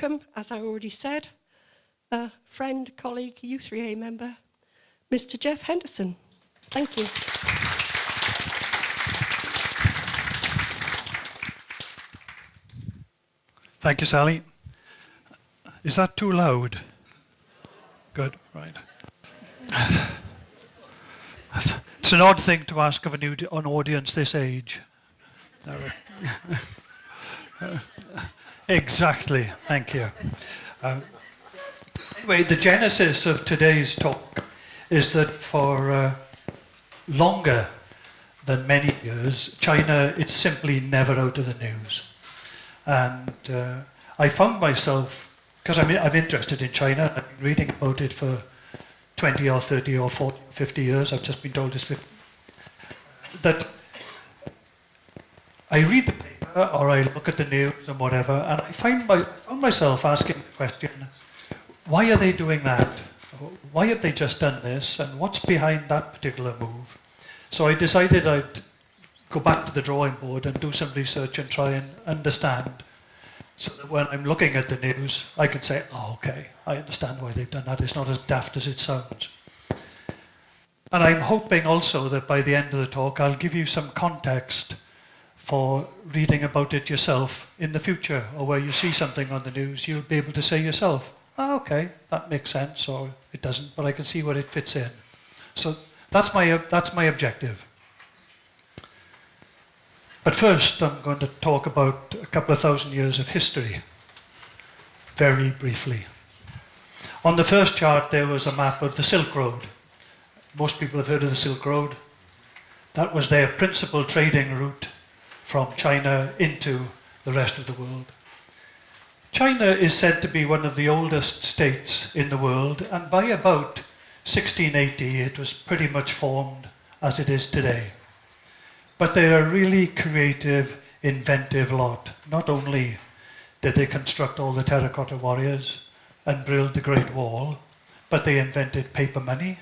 welcome, as I already said, a friend, colleague, U3A member, Mr. Geoff Henderson. Thank you. Thank you, Sally. Is that too loud? Good, right. It's an odd thing to ask of an audience this age. Exactly, thank you. Anyway, the genesis of today's talk is that for longer than many years, China is simply never out of the news. And I found myself, because I'm interested in China, I've been reading about it for 20 or 30 or 40 or 50 years, I've just been told it's 50, that I read the paper or I look at the news and whatever, and I found myself asking the question, why are they doing that? Why have they just done this? And what's behind that particular move? So I decided I'd go back to the drawing board and do some research and try and understand, so that when I'm looking at the news, I can say, oh, okay, I understand why they've done that. It's not as daft as it sounds. And I'm hoping also that by the end of the talk, I'll give you some context for reading about it yourself in the future, or where you see something on the news, you'll be able to say yourself, oh, okay, that makes sense, or it doesn't, but I can see where it fits in. So that's my objective. But first, I'm going to talk about a couple of thousand years of history, very briefly. On the first chart, there was a map of the Silk Road. Most people have heard of the Silk Road. That was their principal trading route from China into the rest of the world. China is said to be one of the oldest states in the world, and by about 1680, it was pretty much formed as it is today. But they're a really creative, inventive lot. Not only did they construct all the terracotta warriors and build the Great Wall, but they invented paper money.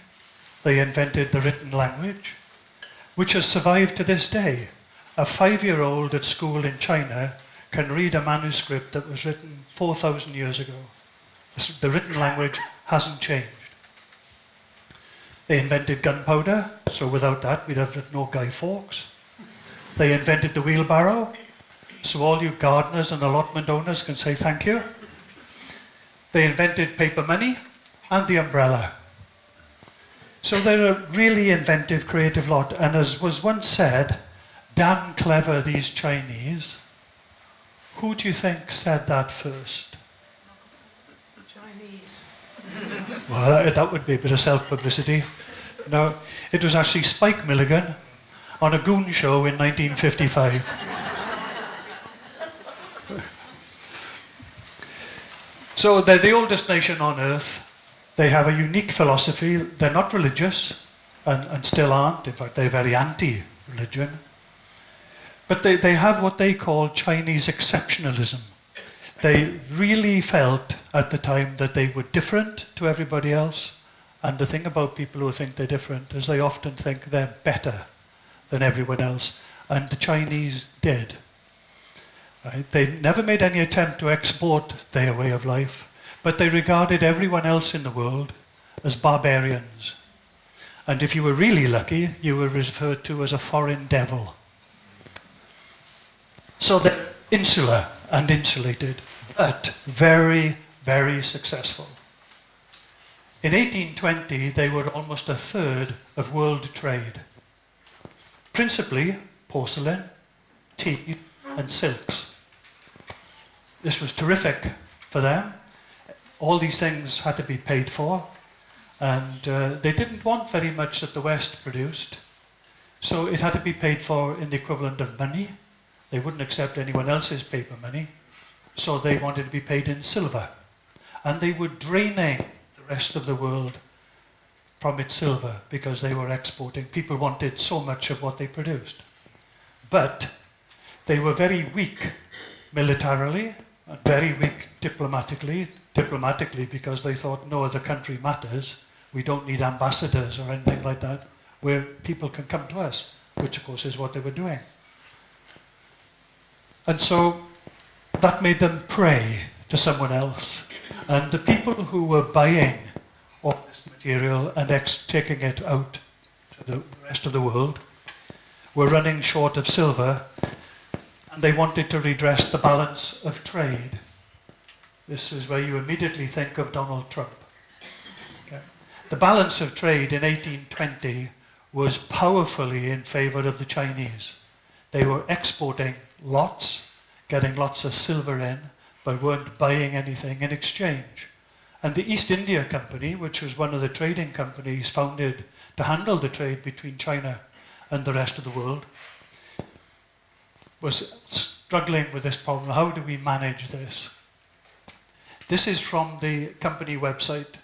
They invented the written language, which has survived to this day. A 5-year-old at school in China can read a manuscript that was written 4,000 years ago. The written language hasn't changed. They invented gunpowder, so without that we'd have no Guy Fawkes. They invented the wheelbarrow, so all you gardeners and allotment owners can say thank you. They invented paper money and the umbrella. So they're a really inventive, creative lot. And as was once said, damn clever these Chinese. Who do you think said that first? The Chinese. Well, that would be a bit of self-publicity. No, it was actually Spike Milligan on a goon show in 1955. So they're the oldest nation on earth. They have a unique philosophy. They're not religious, and still aren't. In fact, they're very anti-religion. But they have what they call Chinese exceptionalism. They really felt at the time that they were different to everybody else. And the thing about people who think they're different is they often think they're better than everyone else. And the Chinese did. Right? They never made any attempt to export their way of life, but they regarded everyone else in the world as barbarians. And if you were really lucky, you were referred to as a foreign devil. So they're insular and insulated, but very, very successful. In 1820, they were almost a third of world trade. Principally porcelain, tea, and silks. This was terrific for them. All these things had to be paid for, and they didn't want very much that the West produced, so it had to be paid for in the equivalent of money. They wouldn't accept anyone else's paper money, so they wanted to be paid in silver. And they were draining the rest of the world from its silver because they were exporting. People wanted so much of what they produced. But they were very weak militarily and very weak diplomatically because they thought no other country matters. We don't need ambassadors or anything like that, where people can come to us, which of course is what they were doing. And so that made them prey to someone else. And the people who were buying all this material and taking it out to the rest of the world were running short of silver, and they wanted to redress the balance of trade. This is where you immediately think of Donald Trump. Okay. The balance of trade in 1820 was powerfully in favor of the Chinese. They were exporting lots, getting lots of silver in, but weren't buying anything in exchange. And the East India Company, which was one of the trading companies founded to handle the trade between China and the rest of the world, was struggling with this problem. How do we manage this? This is from the company website,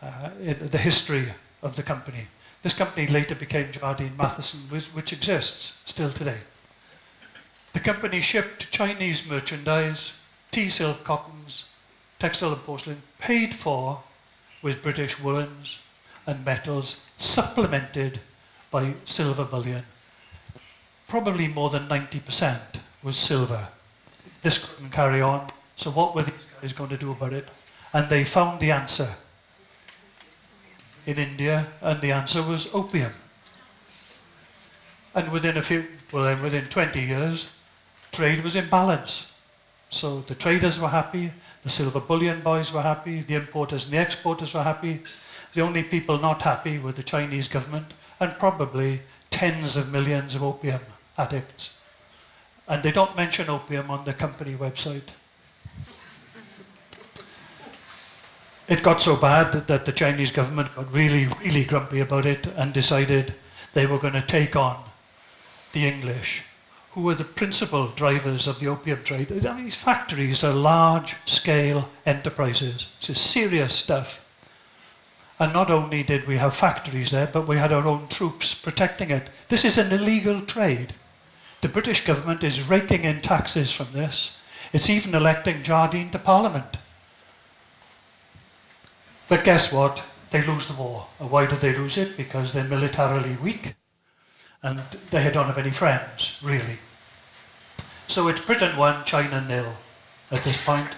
the history of the company. This company later became Jardine Matheson, which exists still today. The company shipped Chinese merchandise, tea, silk, cottons, textile and porcelain, paid for with British woolens and metals, supplemented by silver bullion. Probably more than 90% was silver. This couldn't carry on, so what were these guys going to do about it? And they found the answer in India, and the answer was opium. And within 20 years, trade was in balance. So the traders were happy, the silver bullion boys were happy, the importers and the exporters were happy. The only people not happy were the Chinese government and probably tens of millions of opium addicts. And they don't mention opium on the company website. It got so bad that the Chinese government got really, really grumpy about it and decided they were going to take on the English, who were the principal drivers of the opium trade. I mean, these factories are large-scale enterprises. This is serious stuff. And not only did we have factories there, but we had our own troops protecting it. This is an illegal trade. The British government is raking in taxes from this. It's even electing Jardine to Parliament. But guess what? They lose the war. And why do they lose it? Because they're militarily weak and they don't have any friends, really. So it's Britain 1, China 0 at this point.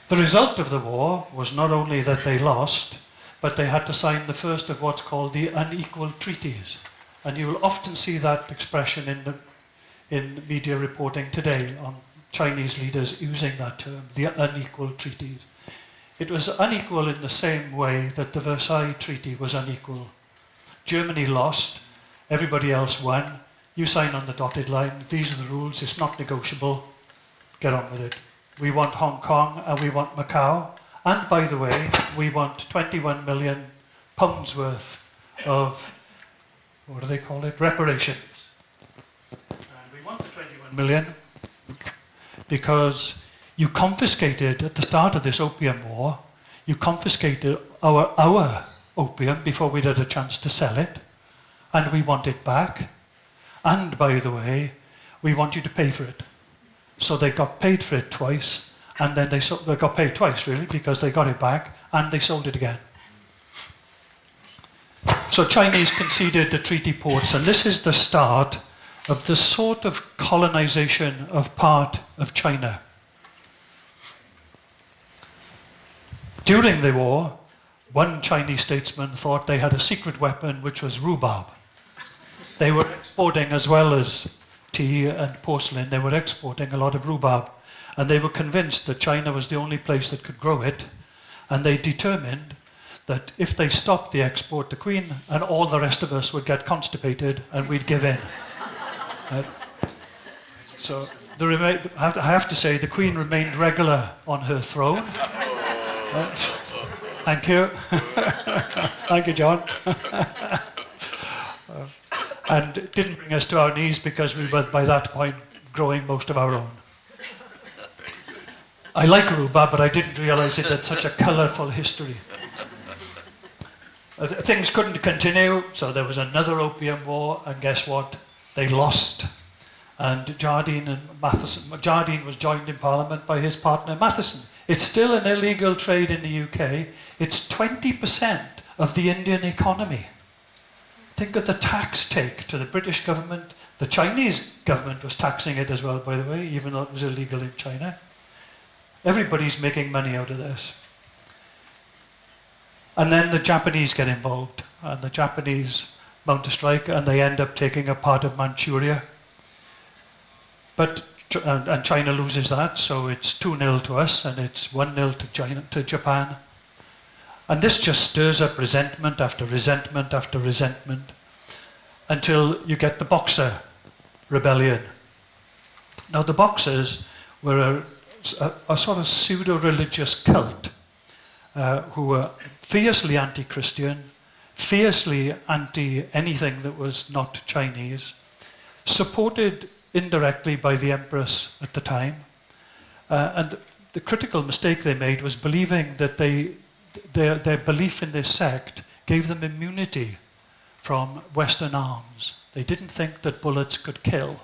The result of the war was not only that they lost, but they had to sign the first of what's called the unequal treaties. And you will often see that expression in media reporting today on Chinese leaders using that term, the unequal treaties. It was unequal in the same way that the Versailles Treaty was unequal. Germany lost, everybody else won. You sign on the dotted line, these are the rules, it's not negotiable, get on with it. We want Hong Kong and we want Macau. And by the way, we want 21 million pounds worth of, what do they call it, reparations. And we want the 21 million because you confiscated, at the start of this opium war, you confiscated our opium before we'd had a chance to sell it, and we want it back. And by the way, we want you to pay for it. So they got paid for it twice, and then they got paid twice, really, because they got it back, and they sold it again. So Chinese conceded the treaty ports, and this is the start of the sort of colonization of part of China. During the war, one Chinese statesman thought they had a secret weapon, which was rhubarb. They were exporting, as well as tea and porcelain, they were exporting a lot of rhubarb. And they were convinced that China was the only place that could grow it. And they determined that if they stopped the export, the Queen and all the rest of us would get constipated and we'd give in. So I have to say, the Queen remained regular on her throne. Thank you. Thank you, John. And it didn't bring us to our knees because we were, by that point, growing most of our own. I like rhubarb, but I didn't realise it had such a colourful history. Things couldn't continue, so there was another opium war, and guess what? They lost. And Jardine was joined in Parliament by his partner Matheson. It's still an illegal trade in the UK. It's 20% of the Indian economy. Think of the tax take to the British government. The Chinese government was taxing it as well, by the way, even though it was illegal in China. Everybody's making money out of this. And then the Japanese get involved, and the Japanese mount a strike, and they end up taking a part of Manchuria. And China loses that, so it's 2-0 to us, and it's 1-0 to Japan. And this just stirs up resentment after resentment after resentment, until you get the Boxer Rebellion. Now, the Boxers were a sort of pseudo-religious cult who were fiercely anti-Christian, fiercely anti-anything that was not Chinese, supported indirectly by the Empress at the time. And the critical mistake they made was believing that their belief in this sect gave them immunity from Western arms. They didn't think that bullets could kill.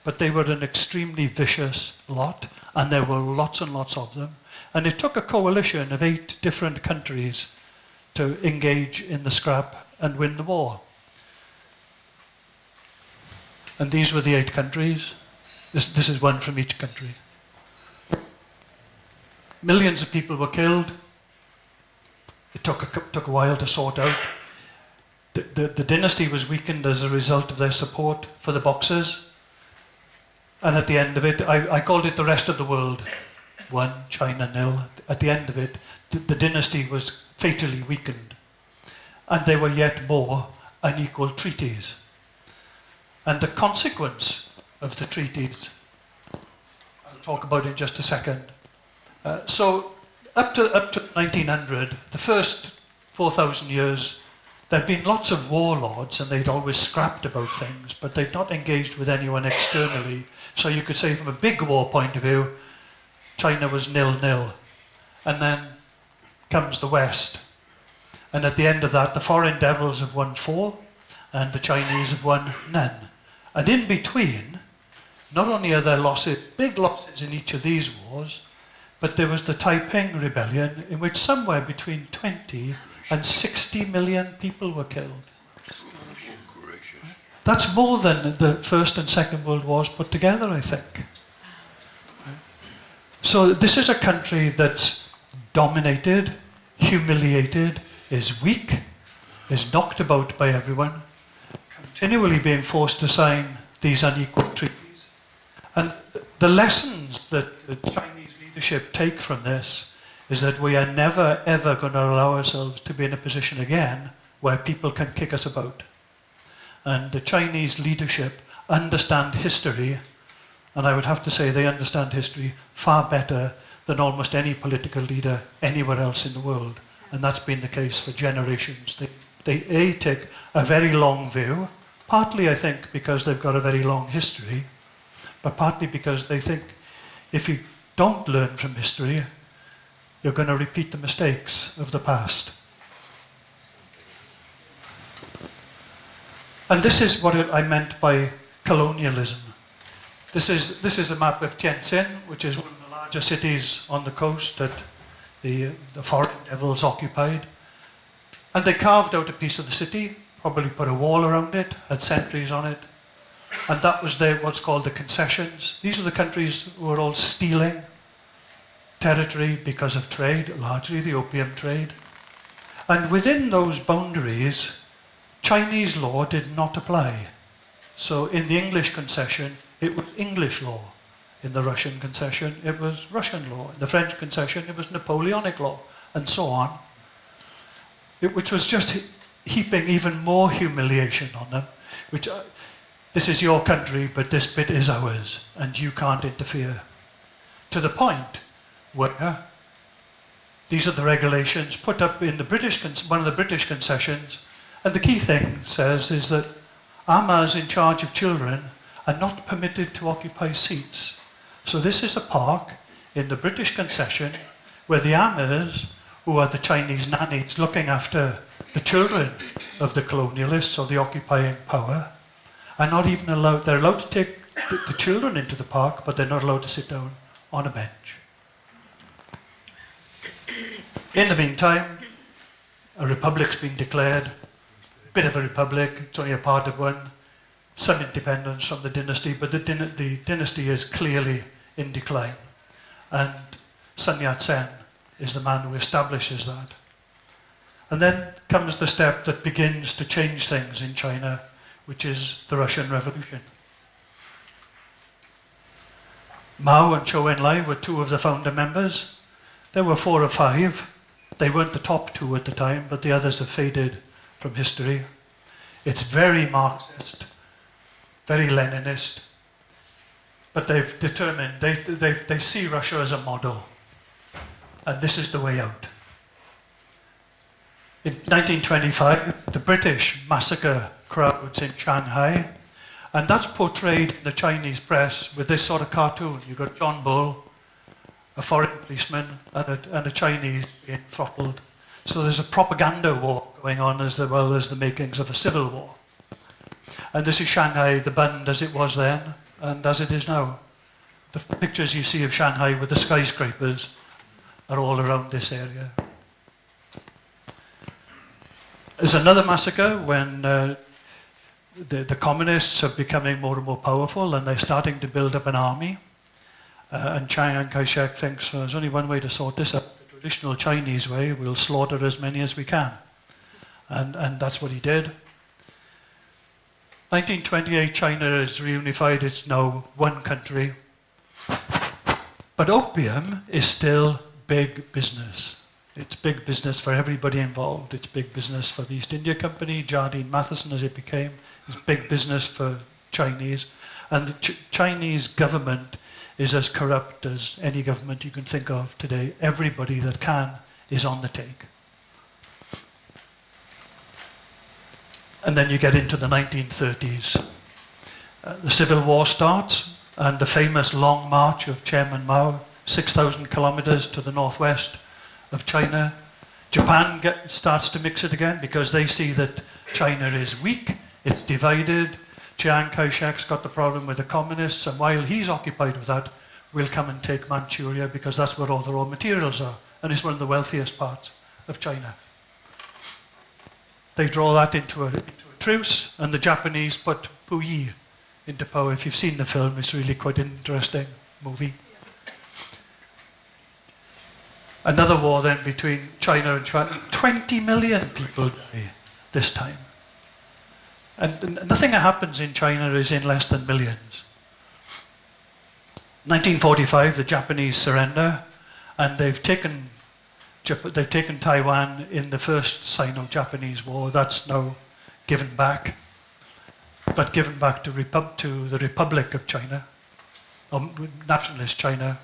But they were an extremely vicious lot, and there were lots and lots of them. And it took a coalition of 8 different countries to engage in the scrap and win the war. And these were the 8 countries. This is one from each country. Millions of people were killed. It took a while to sort out. The dynasty was weakened as a result of their support for the Boxers. And at the end of it, I called it the rest of the world. 1, China 0. At the end of it, the dynasty was fatally weakened. And there were yet more unequal treaties. And the consequence of the treaties, I'll talk about in just a second. So up to 1900, the first 4,000 years, there'd been lots of warlords, and they'd always scrapped about things, but they'd not engaged with anyone externally. So you could say from a big war point of view, China was 0-0. And then comes the West. And at the end of that, the foreign devils have won 4, and the Chinese have won none. And in between, not only are there losses, big losses in each of these wars, but there was the Taiping Rebellion, in which somewhere between 20 and 60 million people were killed. That's more than the First and Second World Wars put together, I think. So this is a country that's dominated, humiliated, is weak, is knocked about by everyone, continually being forced to sign these unequal treaties. And the lessons that the Chinese leadership take from this is that we are never, ever going to allow ourselves to be in a position again where people can kick us about. And the Chinese leadership understand history, and I would have to say they understand history far better than almost any political leader anywhere else in the world. And that's been the case for generations. They take a very long view, partly I think because they've got a very long history, but partly because they think if you don't learn from history, you're going to repeat the mistakes of the past. And this is what I meant by colonialism. This is a map of Tientsin, which is one of the larger cities on the coast that the foreign devils occupied. And they carved out a piece of the city, probably put a wall around it, had sentries on it. And that was what's called the concessions. These are the countries who were all stealing territory because of trade, largely the opium trade. And within those boundaries, Chinese law did not apply. So in the English concession, it was English law. In the Russian concession, it was Russian law. In the French concession, it was Napoleonic law, and so on. Which was just heaping even more humiliation on them. This is your country, but this bit is ours, and you can't interfere. To the point where these are the regulations put up in one of the British concessions, and the key thing says is that Amas in charge of children are not permitted to occupy seats. So this is a park in the British concession where the Amas, who are the Chinese nannies looking after the children of the colonialists or the occupying power, are not even allowed. They're allowed to take the children into the park, but they're not allowed to sit down on a bench. In the meantime, a republic's been declared, a bit of a republic, it's only a part of one, some independence from the dynasty, but the dynasty is clearly in decline. And Sun Yat-sen is the man who establishes that. And then comes the step that begins to change things in China, which is the Russian Revolution. Mao and Zhou Enlai were two of the founder members. There were 4 or 5. They weren't the top 2 at the time, but the others have faded from history. It's very Marxist, very Leninist, but they've determined, they see Russia as a model, and this is the way out. In 1925, the British massacre crowds in Shanghai, and that's portrayed in the Chinese press with this sort of cartoon. You've got John Bull, a foreign policeman, and a Chinese being throttled. So there's a propaganda war going on as well as the makings of a civil war. And this is Shanghai, the Bund as it was then, and as it is now. The pictures you see of Shanghai with the skyscrapers are all around this area. There's another massacre when the communists are becoming more and more powerful and they're starting to build up an army. And Chiang Kai-shek thinks there's only one way to sort this out. The traditional Chinese way, we'll slaughter as many as we can. And that's what he did. 1928, China is reunified. It's now one country. But opium is still big business. It's big business for everybody involved. It's big business for the East India Company, Jardine Matheson as it became. It's big business for Chinese. And the Chinese government is as corrupt as any government you can think of today. Everybody that can is on the take. And then you get into the 1930s. The Civil War starts, and the famous long march of Chairman Mao, 6,000 kilometers to the northwest of China. Japan starts to mix it again because they see that China is weak, it's divided. Chiang Kai-shek's got the problem with the communists, and while he's occupied with that, we'll come and take Manchuria because that's where all the raw materials are, and it's one of the wealthiest parts of China. They draw that into a truce, and the Japanese put Puyi into power. If you've seen the film, it's really quite an interesting movie. Another war then between China and China. 20 million people die this time. And nothing that happens in China is in less than millions. 1945, the Japanese surrender, and they've taken Taiwan in the first Sino-Japanese war. That's now given back, but given back to the Republic of China, or nationalist China.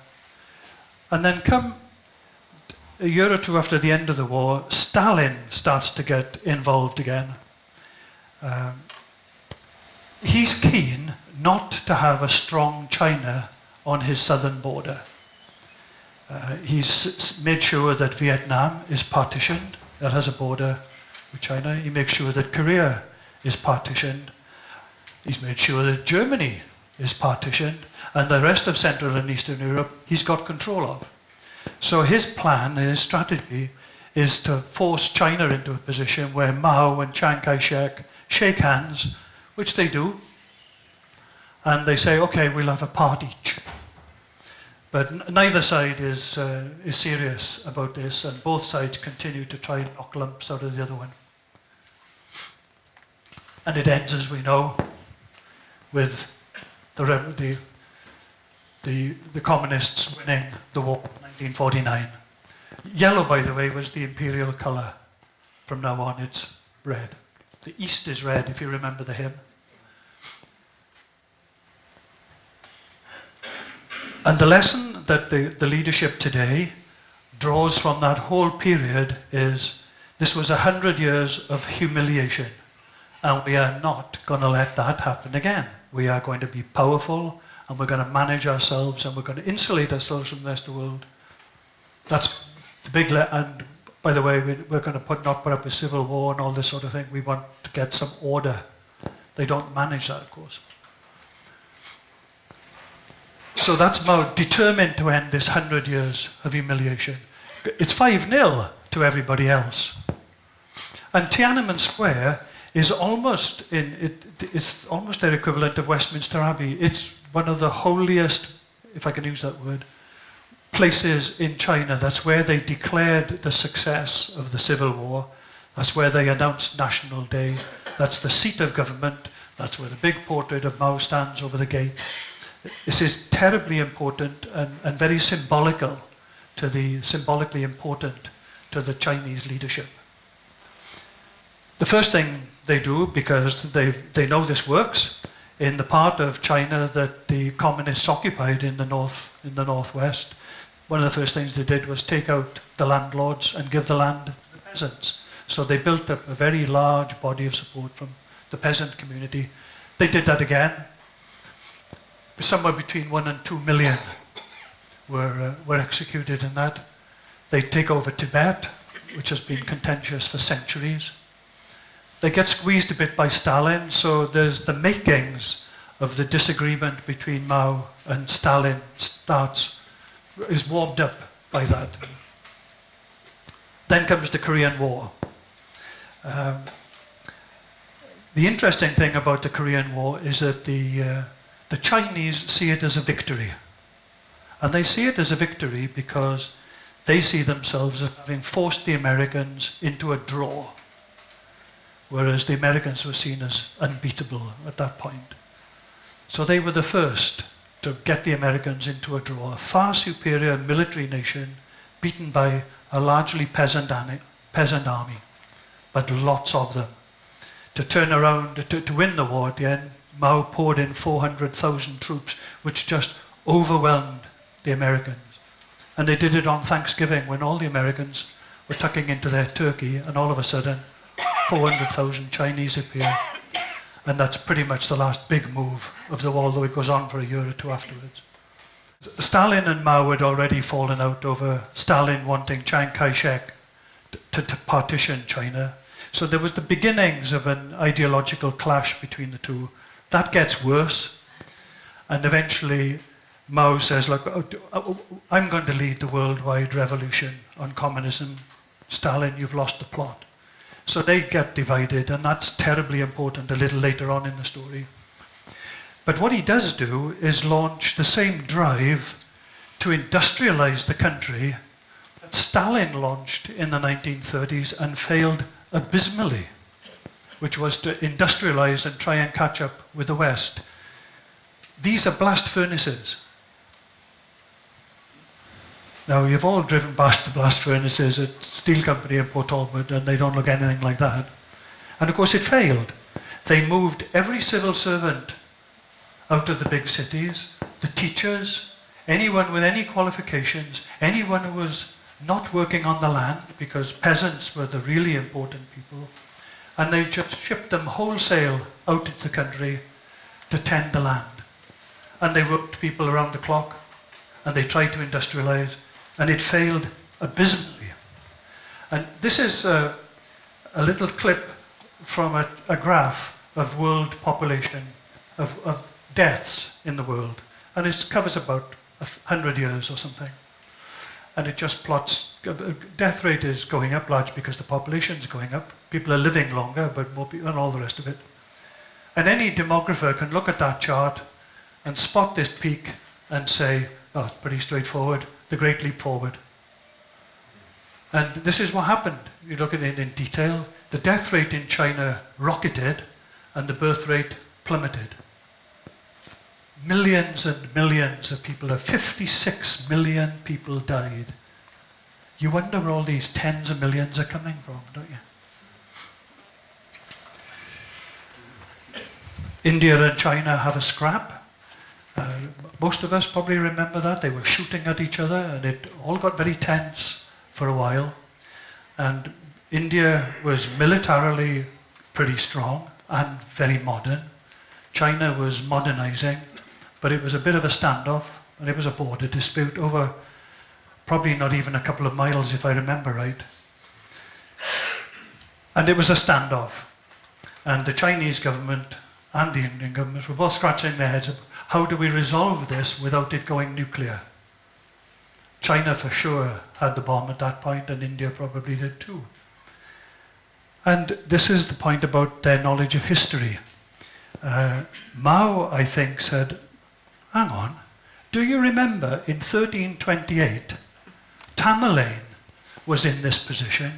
And then come a year or two after the end of the war, Stalin starts to get involved again. He's keen not to have a strong China on his southern border. He's made sure that Vietnam is partitioned, that has a border with China. He makes sure that Korea is partitioned. He's made sure that Germany is partitioned, and the rest of Central and Eastern Europe he's got control of. So his plan, his strategy, is to force China into a position where Mao and Chiang Kai-shek shake hands, which they do, and they say, okay, we'll have a part each. But neither side is serious about this, and both sides continue to try and knock lumps out of the other one. And it ends, as we know, with the communists winning the war in 1949. Yellow, by the way, was the imperial colour. From now on, it's red. The East is red, if you remember the hymn. And the lesson that the leadership today draws from that whole period is this was 100 years of humiliation, and we are not going to let that happen again. We are going to be powerful, and we're going to manage ourselves, and we're going to insulate ourselves from the rest of the world. That's the big and by the way, we're going to not put up with civil war and all this sort of thing. We want to get some order. They don't manage that, of course. So that's Mao determined to end this 100 years of humiliation. It's 5-0 to everybody else. And Tiananmen Square is almost it's almost their equivalent of Westminster Abbey. It's one of the holiest, if I can use that word, places in China. That's where they declared the success of the Civil War. That's where they announced National Day. That's the seat of government. That's where the big portrait of Mao stands over the gate. This is terribly important and very symbolically important to the Chinese leadership. The first thing they do, because they know this works, in the part of China that the communists occupied in the northwest, one of the first things they did was take out the landlords and give the land to the peasants. So they built up a very large body of support from the peasant community. They did that again. Somewhere between 1 and 2 million were executed in that. They take over Tibet, which has been contentious for centuries. They get squeezed a bit by Stalin, so there's the makings of the disagreement between Mao and Stalin is warmed up by that. Then comes the Korean War. The interesting thing about the Korean War is that the Chinese see it as a victory. And they see it as a victory because they see themselves as having forced the Americans into a draw, whereas the Americans were seen as unbeatable at that point. So they were the first to get the Americans into a draw, a far superior military nation beaten by a largely peasant army, but lots of them. To turn around, to win the war at the end, Mao poured in 400,000 troops, which just overwhelmed the Americans. And they did it on Thanksgiving when all the Americans were tucking into their turkey, and all of a sudden 400,000 Chinese appear. And that's pretty much the last big move of the war, although it goes on for a year or two afterwards. Stalin and Mao had already fallen out over Stalin wanting Chiang Kai-shek to partition China. So there was the beginnings of an ideological clash between the two. That gets worse. And eventually Mao says, look, I'm going to lead the worldwide revolution on communism. Stalin, you've lost the plot. So they get divided, and that's terribly important a little later on in the story. But what he does do is launch the same drive to industrialize the country that Stalin launched in the 1930s and failed abysmally, which was to industrialize and try and catch up with the West. These are blast furnaces. Now, you've all driven past the blast furnaces at Steel Company in Port Talbot, and they don't look anything like that. And of course it failed. They moved every civil servant out of the big cities, the teachers, anyone with any qualifications, anyone who was not working on the land, because peasants were the really important people, and they just shipped them wholesale out into the country to tend the land. And they worked people around the clock, and they tried to industrialize, and it failed abysmally. And this is a little clip from a graph of world population, of deaths in the world. And it covers about 100 years or something. And it just plots, death rate is going up largely because the population is going up. People are living longer, but more people, and all the rest of it. And any demographer can look at that chart and spot this peak and say, oh, it's pretty straightforward, the Great Leap Forward. And this is what happened. You look at it in detail. The death rate in China rocketed and the birth rate plummeted. Millions and millions of people, 56 million people died. You wonder where all these tens of millions are coming from, don't you? India and China have a scrap. Most of us probably remember that. They were shooting at each other and it all got very tense for a while. And India was militarily pretty strong and very modern. China was modernizing, but it was a bit of a standoff, and it was a border dispute over probably not even a couple of miles, if I remember right. And it was a standoff. And the Chinese government and the Indian governments were both scratching their heads. How do we resolve this without it going nuclear? China for sure had the bomb at that point, and India probably did too. And this is the point about their knowledge of history. Mao, I think, said, hang on, Do you remember in 1328, Tamerlane was in this position,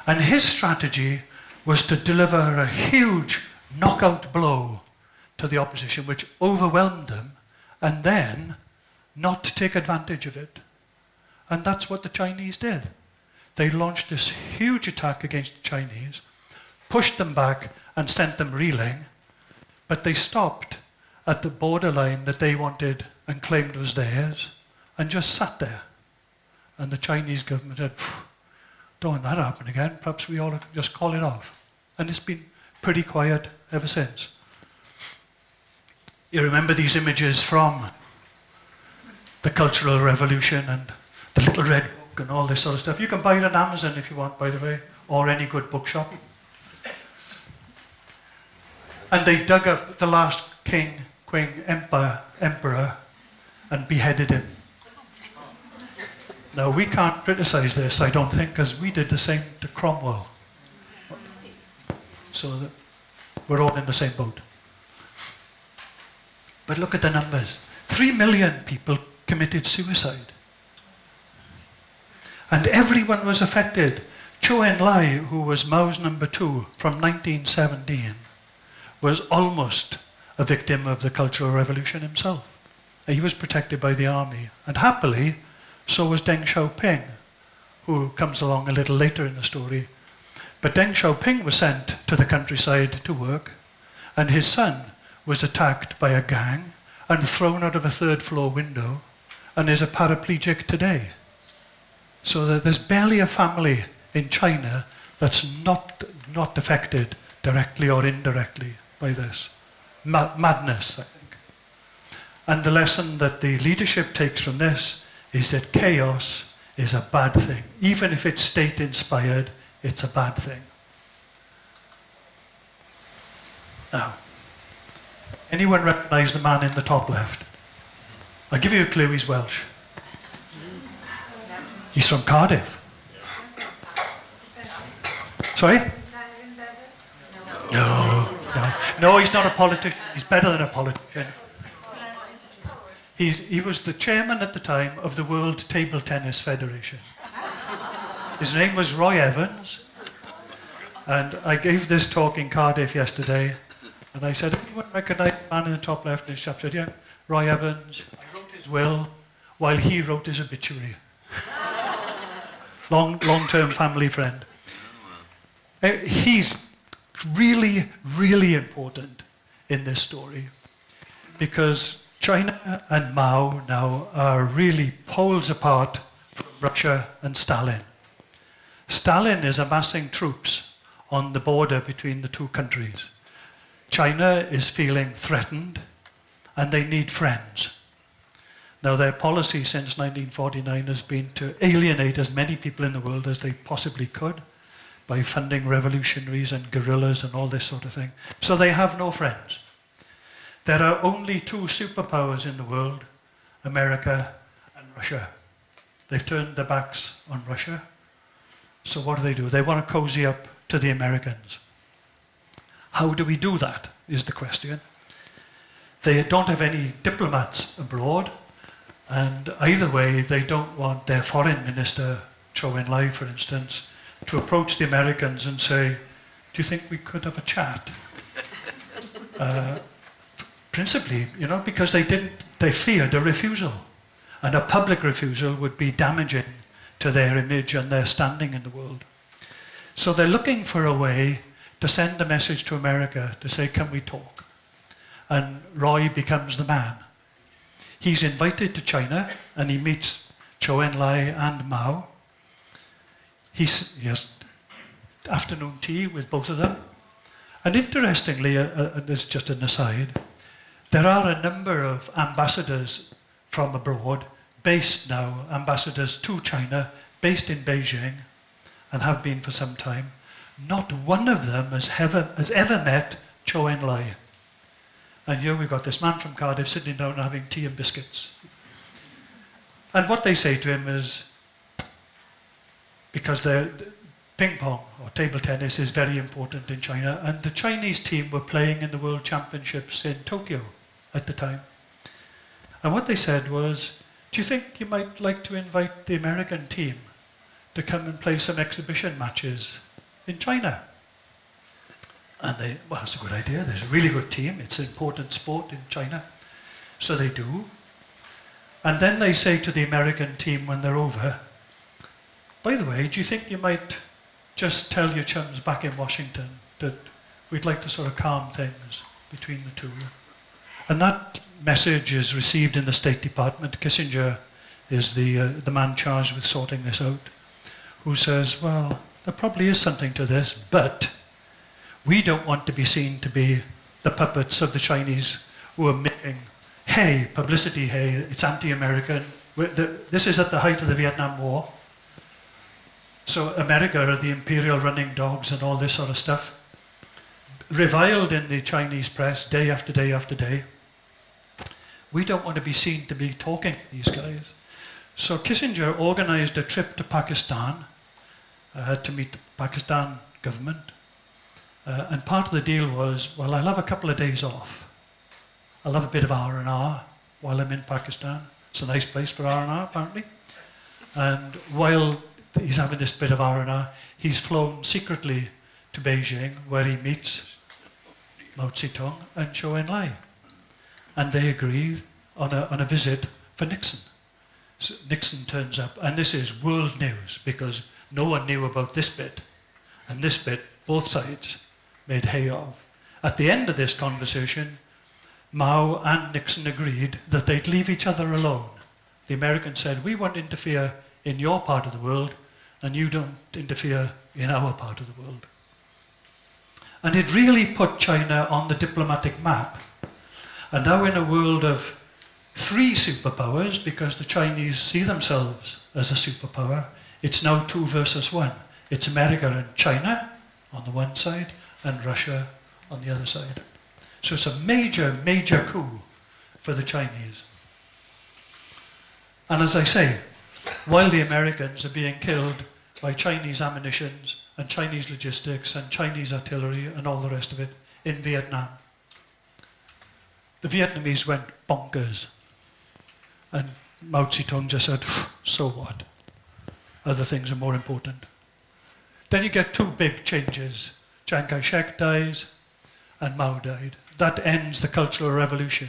and his strategy was to deliver a huge knockout blow to the opposition, which overwhelmed them, and then not take advantage of it. And that's what the Chinese did. They launched this huge attack against the Chinese, pushed them back and sent them reeling, but they stopped at the borderline that they wanted and claimed was theirs, and just sat there. And the Chinese government said, don't want that to happen again, perhaps we ought to just call it off. And it's been pretty quiet ever since. You remember these images from the Cultural Revolution and the Little Red Book and all this sort of stuff. You can buy it on Amazon if you want, by the way, or any good bookshop. And they dug up the last king, queen, emperor, and beheaded him. Now, we can't criticize this, I don't think, because we did the same to Cromwell. So that we're all in the same boat. But look at the numbers. 3 million people committed suicide. And everyone was affected. Zhou Enlai, who was Mao's number 2 from 1917, was almost a victim of the Cultural Revolution himself. He was protected by the army. And happily, so was Deng Xiaoping, who comes along a little later in the story. But Deng Xiaoping was sent to the countryside to work, and his son was attacked by a gang and thrown out of a third-floor window and is a paraplegic today. So that there's barely a family in China that's not affected directly or indirectly by this. Madness, I think. And the lesson that the leadership takes from this is that chaos is a bad thing. Even if it's state-inspired, it's a bad thing. Now, anyone recognize the man in the top left? I'll give you a clue, he's Welsh. He's from Cardiff. Sorry? No, he's not a politician. He's better than a politician. He was the chairman at the time of the World Table Tennis Federation. His name was Roy Evans. And I gave this talk in Cardiff yesterday. And I said, anyone recognize the man in the top left? And his chap said, yeah, Roy Evans. I wrote his will while he wrote his obituary. Long-term family friend. He's really, really important in this story because China and Mao now are really poles apart from Russia and Stalin. Stalin is amassing troops on the border between the two countries. China is feeling threatened and they need friends. Now, their policy since 1949 has been to alienate as many people in the world as they possibly could by funding revolutionaries and guerrillas and all this sort of thing. So they have no friends. There are only 2 superpowers in the world, America and Russia. They've turned their backs on Russia. So what do? They want to cozy up to the Americans. How do we do that, is the question. They don't have any diplomats abroad. And either way, they don't want their foreign minister, Zhou Enlai, for instance, to approach the Americans and say, do you think we could have a chat? Principally, because they feared a refusal. And a public refusal would be damaging to their image and their standing in the world. So they're looking for a way to send a message to America to say, can we talk? And Roy becomes the man. He's invited to China and he meets Zhou Enlai and Mao. He has afternoon tea with both of them. And interestingly, this is just an aside, there are a number of ambassadors from abroad, based now, ambassadors to China, based in Beijing, and have been for some time. Not one of them has ever met Zhou Enlai. And here we've got this man from Cardiff sitting down and having tea and biscuits. And what they say to him is, because ping pong or table tennis is very important in China, and the Chinese team were playing in the World Championships in Tokyo at the time. And what they said was, do you think you might like to invite the American team to come and play some exhibition matches in China? And they, well, that's a good idea. There's a really good team. It's an important sport in China. So they do. And then they say to the American team when they're over, by the way, do you think you might just tell your chums back in Washington that we'd like to sort of calm things between the two? And that message is received in the State Department. Kissinger is the man charged with sorting this out, who says, well, there probably is something to this, but we don't want to be seen to be the puppets of the Chinese who are making hay, publicity hay. It's anti-American. This is at the height of the Vietnam War. So America are the imperial running dogs and all this sort of stuff. Reviled in the Chinese press day after day after day. We don't want to be seen to be talking to these guys. So Kissinger organized a trip to Pakistan to meet the Pakistan government. And part of the deal was, well, I'll have a couple of days off. I'll have a bit of R&R while I'm in Pakistan. It's a nice place for R&R, apparently. And while he's having this bit of R&R, he's flown secretly to Beijing, where he meets Mao Zedong and Zhou Enlai. And they agree on a visit for Nixon. So Nixon turns up, and this is world news, because no one knew about this bit. And this bit, both sides made hay of. At the end of this conversation, Mao and Nixon agreed that they'd leave each other alone. The Americans said, we won't interfere in your part of the world, and you don't interfere in our part of the world. And it really put China on the diplomatic map. And now in a world of 3 superpowers, because the Chinese see themselves as a superpower, it's now 2 versus 1. It's America and China on the one side, and Russia on the other side. So it's a major, major coup for the Chinese. And as I say, while the Americans are being killed by Chinese ammunitions and Chinese logistics and Chinese artillery and all the rest of it in Vietnam, the Vietnamese went bonkers. And Mao Zedong just said, so what? Other things are more important. Then you get 2 big changes. Chiang Kai-shek dies and Mao died. That ends the Cultural Revolution.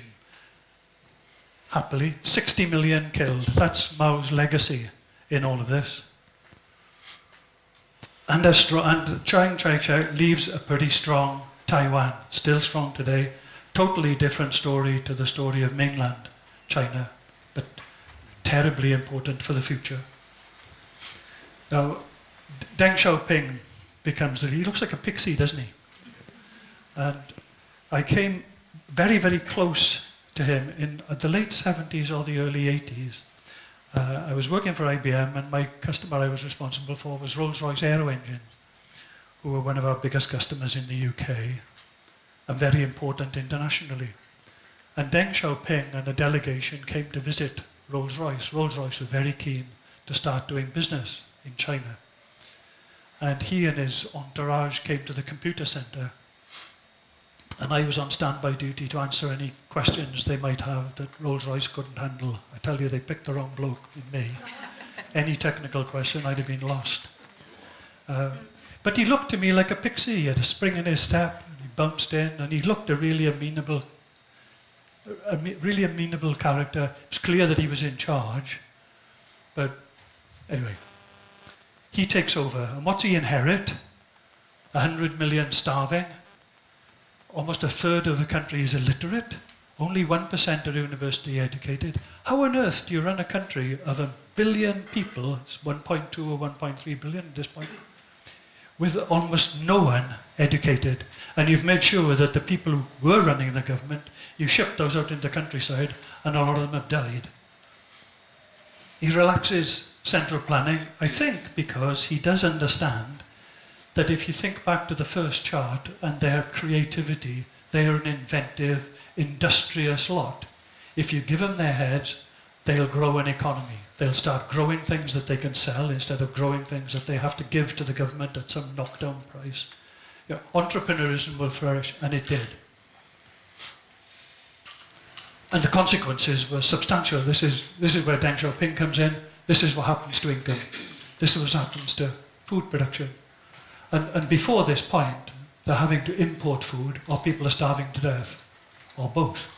Happily, 60 million killed. That's Mao's legacy in all of this. And Chiang Kai-shek leaves a pretty strong Taiwan, still strong today. Totally different story to the story of mainland China, but terribly important for the future. Now, Deng Xiaoping becomes he looks like a pixie, doesn't he? And I came very, very close to him in the late 70s or the early 80s. I was working for IBM, and my customer I was responsible for was Rolls-Royce Aero Engines, who were one of our biggest customers in the UK and very important internationally. And Deng Xiaoping and a delegation came to visit Rolls-Royce. Rolls-Royce were very keen to start doing business in China. And he and his entourage came to the computer center, and I was on standby duty to answer any questions they might have that Rolls-Royce couldn't handle. I tell you, they picked the wrong bloke in me. Any technical question, I'd have been lost. But he looked to me like a pixie. He had a spring in his step, and he bounced in, and he looked a really amenable character. It was clear that he was in charge. But anyway, he takes over. And what's he inherit? 100 million starving. Almost a third of the country is illiterate. Only 1% are university educated. How on earth do you run a country of 1 billion people, it's 1.2 or 1.3 billion at this point, with almost no one educated? And you've made sure that the people who were running the government, you shipped those out into the countryside, and a lot of them have died. He relaxes central planning, I think, because he does understand that if you think back to the first chart and their creativity, they are an inventive, industrious lot. If you give them their heads, they'll grow an economy. They'll start growing things that they can sell instead of growing things that they have to give to the government at some knockdown price. Entrepreneurism will flourish, and it did. And the consequences were substantial. This is where Deng Xiaoping comes in. This is what happens to income. This is what happens to food production. And before this point, they're having to import food, or people are starving to death, or both.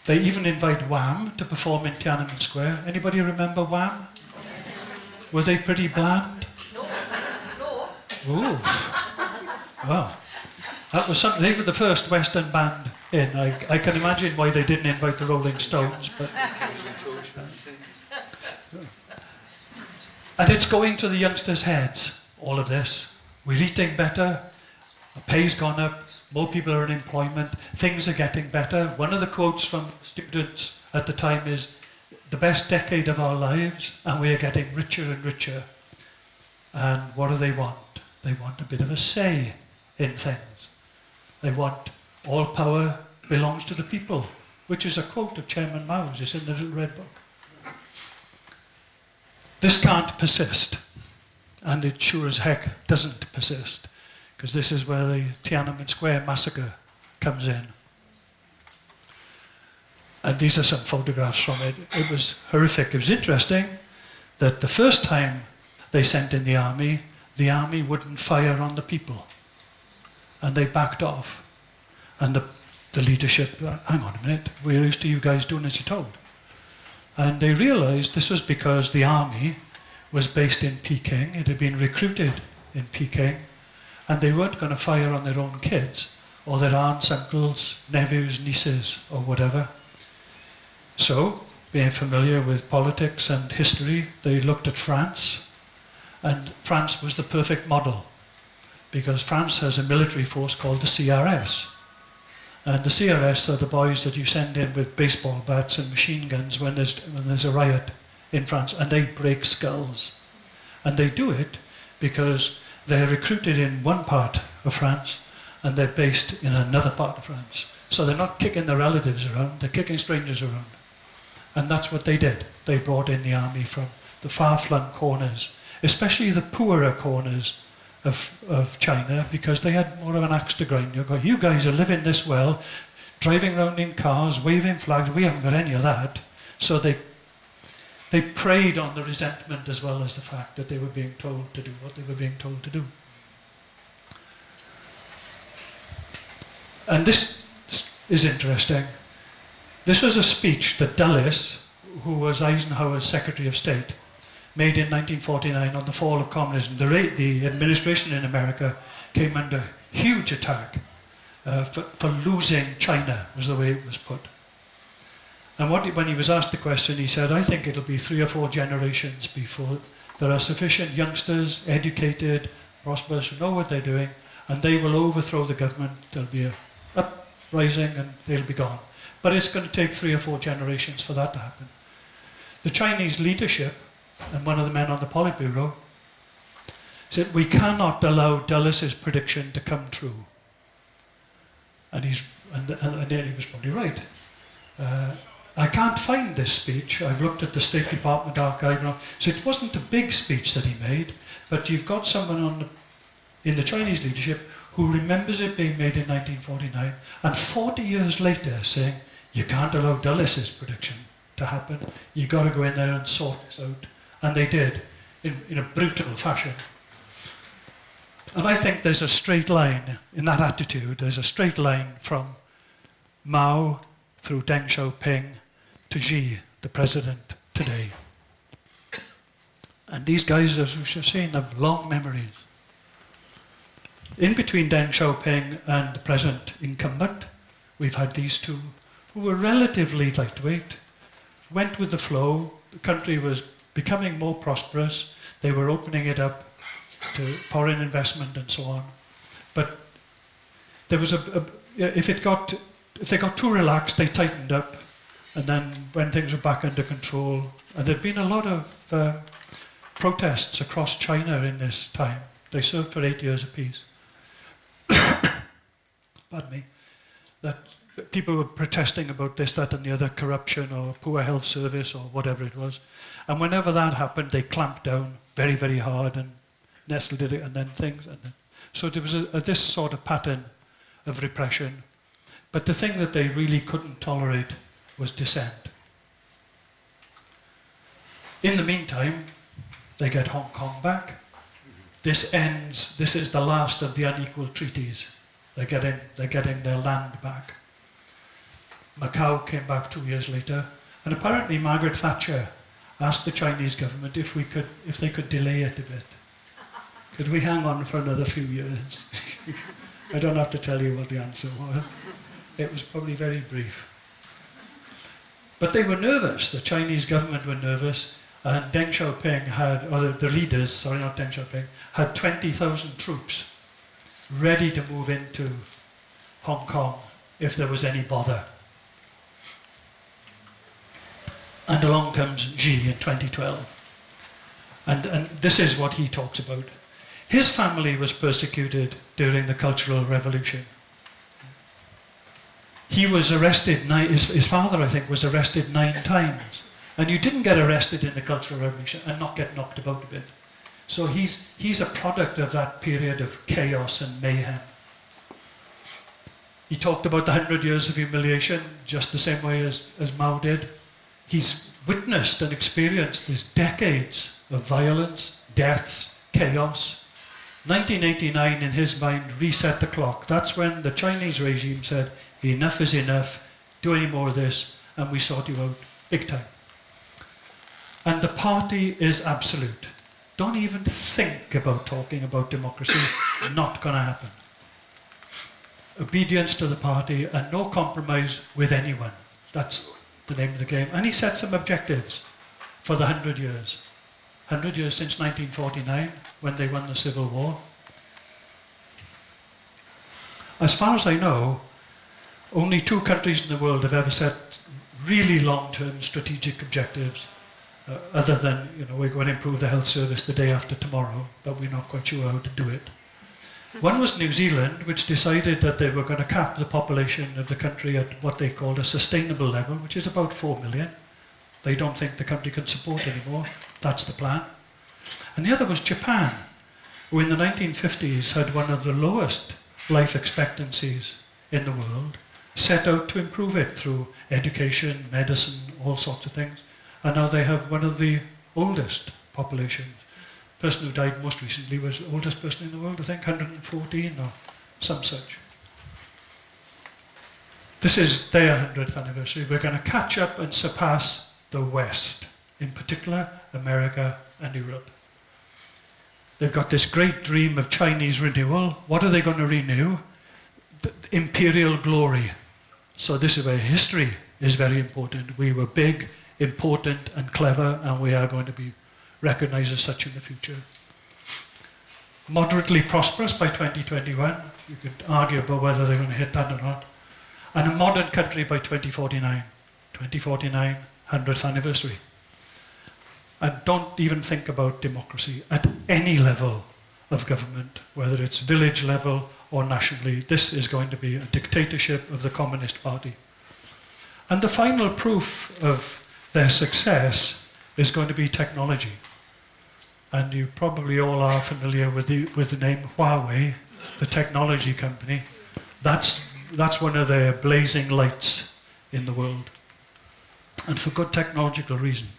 They even invite Wham to perform in Tiananmen Square. Anybody remember Wham? Were they pretty bland? No. Ooh. Wow. That was something. They were the first Western band in. I can imagine why they didn't invite the Rolling Stones, but. And it's going to the youngsters' heads, all of this. We're eating better, our pay's gone up, more people are in employment, things are getting better. One of the quotes from students at the time is, the best decade of our lives, and we are getting richer and richer. And what do they want? They want a bit of a say in things. They want all power belongs to the people, which is a quote of Chairman Mao's. It's in the little red book. This can't persist, and it sure as heck doesn't persist, because this is where the Tiananmen Square massacre comes in. And these are some photographs from it. It was horrific. It was interesting that the first time they sent in the army wouldn't fire on the people. And they backed off. And the leadership, hang on a minute, we're used to you guys doing as you're told. And they realized this was because the army was based in Peking. It had been recruited in Peking. And they weren't going to fire on their own kids, or their aunts, uncles, nephews, nieces, or whatever. So, being familiar with politics and history, they looked at France, and France was the perfect model, because France has a military force called the CRS. And the CRS are the boys that you send in with baseball bats and machine guns when there's a riot in France, and they break skulls. And they do it because they're recruited in one part of France, and they're based in another part of France. So they're not kicking their relatives around, they're kicking strangers around. And that's what they did. They brought in the army from the far-flung corners, especially the poorer corners of China, because they had more of an axe to grind. You guys are living this well, driving around in cars, waving flags. We haven't got any of that. So they preyed on the resentment as well as the fact that they were being told to do what they were being told to do. And this is interesting. This was a speech that Dulles, who was Eisenhower's Secretary of State, made in 1949 on the fall of communism. The administration in America came under huge attack for losing China, was the way it was put. And when he was asked the question, he said, I think it'll be 3 or 4 generations before there are sufficient youngsters, educated, prosperous, who know what they're doing, and they will overthrow the government. There'll be a uprising and they'll be gone. But it's going to take 3 or 4 generations for that to happen. The Chinese leadership, and one of the men on the Politburo, said, we cannot allow Dulles' prediction to come true. And then he was probably right. I can't find this speech. I've looked at the State Department archive. So it wasn't a big speech that he made, but you've got someone in the Chinese leadership who remembers it being made in 1949, and 40 years later saying, you can't allow Dulles' prediction to happen. You've got to go in there and sort this out. And they did, in a brutal fashion. And I think there's a straight line in that attitude. There's a straight line from Mao through Deng Xiaoping to Xi, the president today. And these guys, as we've seen, have long memories. In between Deng Xiaoping and the present incumbent, we've had these two who were relatively lightweight, went with the flow. The country was becoming more prosperous. They were opening it up to foreign investment and so on. But there was if they got too relaxed, they tightened up. And then when things were back under control, and there'd been a lot of protests across China in this time. They served for 8 years apiece. Pardon me. That people were protesting about this, that and the other, corruption or poor health service or whatever it was. And whenever that happened, they clamped down very, very hard, and Nestle did it, and then things. So there was this sort of pattern of repression. But the thing that they really couldn't tolerate was dissent. In the meantime, they get Hong Kong back. This is the last of the unequal treaties. They're getting their land back. Macau came back 2 years later, and apparently Margaret Thatcher asked the Chinese government if they could delay it a bit. Could we hang on for another few years? I don't have to tell you what the answer was. It was probably very brief. But they were nervous. The Chinese government were nervous, and Deng Xiaoping the leaders, sorry, not Deng Xiaoping, had 20,000 troops ready to move into Hong Kong if there was any bother. And along comes Xi in 2012. And this is what he talks about. His family was persecuted during the Cultural Revolution. He was arrested, his father, I think, was arrested 9 times. And you didn't get arrested in the Cultural Revolution and not get knocked about a bit. So he's a product of that period of chaos and mayhem. He talked about the 100 years of humiliation, just the same way as Mao did. He's witnessed and experienced these decades of violence, deaths, chaos. 1989, in his mind, reset the clock. That's when the Chinese regime said, enough is enough, do any more of this, and we sort you out big time. And the party is absolute. Don't even think about talking about democracy. Not going to happen. Obedience to the party and no compromise with anyone. That's the name of the game. And he set some objectives for the 100 years. 100 years since 1949, when they won the Civil War. As far as I know, only 2 countries in the world have ever set really long-term strategic objectives, other than, we're going to improve the health service the day after tomorrow, but we're not quite sure how to do it. One was New Zealand, which decided that they were going to cap the population of the country at what they called a sustainable level, which is about 4 million. They don't think the country can support anymore. That's the plan. And the other was Japan, who in the 1950s had one of the lowest life expectancies in the world, set out to improve it through education, medicine, all sorts of things. And now they have one of the oldest populations. The person who died most recently was the oldest person in the world, I think, 114 or some such. This is their 100th anniversary. We're going to catch up and surpass the West, in particular America and Europe. They've got this great dream of Chinese renewal. What are they going to renew? The imperial glory. So this is where history is very important. We were big, important and clever, and we are going to be recognized as such in the future. Moderately prosperous by 2021. You could argue about whether they're going to hit that or not. And a modern country by 2049. 2049, 100th anniversary. And don't even think about democracy at any level of government, whether it's village level or nationally. This is going to be a dictatorship of the Communist Party. And the final proof of their success is going to be technology. And you probably all are familiar with the name Huawei, the technology company. That's one of their blazing lights in the world. And for good technological reasons.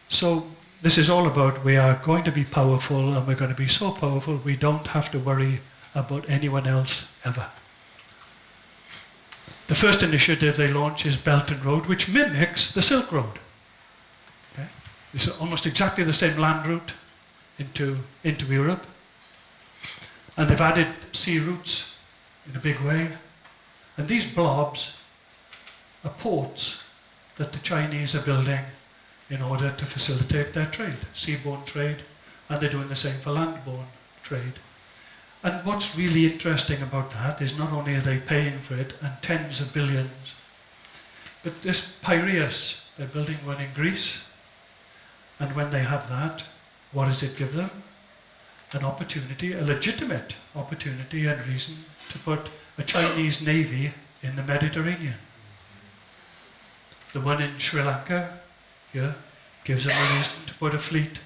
So this is all about we are going to be powerful, and we're going to be so powerful we don't have to worry about anyone else ever. The first initiative they launch is Belt and Road, which mimics the Silk Road. Okay? It's almost exactly the same land route into Europe. And they've added sea routes in a big way. And these blobs are ports that the Chinese are building in order to facilitate their trade, seaborne trade, and they're doing the same for landborne trade. And what's really interesting about that is not only are they paying for it and tens of billions, but this Piraeus, they're building one in Greece, and when they have that, what does it give them? An opportunity, a legitimate opportunity and reason to put a Chinese navy in the Mediterranean. The one in Sri Lanka, here, gives them a reason to put a fleet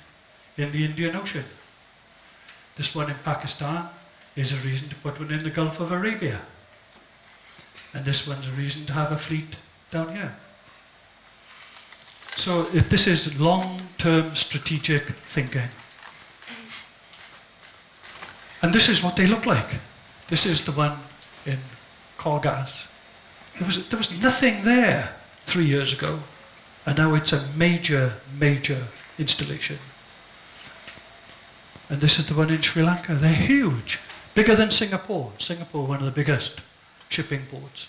in the Indian Ocean. This one in Pakistan is a reason to put one in the Gulf of Arabia. And this one's a reason to have a fleet down here. So this is long-term strategic thinking. And this is what they look like. This is the one in Corgas. There was nothing there 3 years ago, and now it's a major, major installation. And this is the one in Sri Lanka. They're huge, bigger than Singapore. Singapore, one of the biggest shipping ports.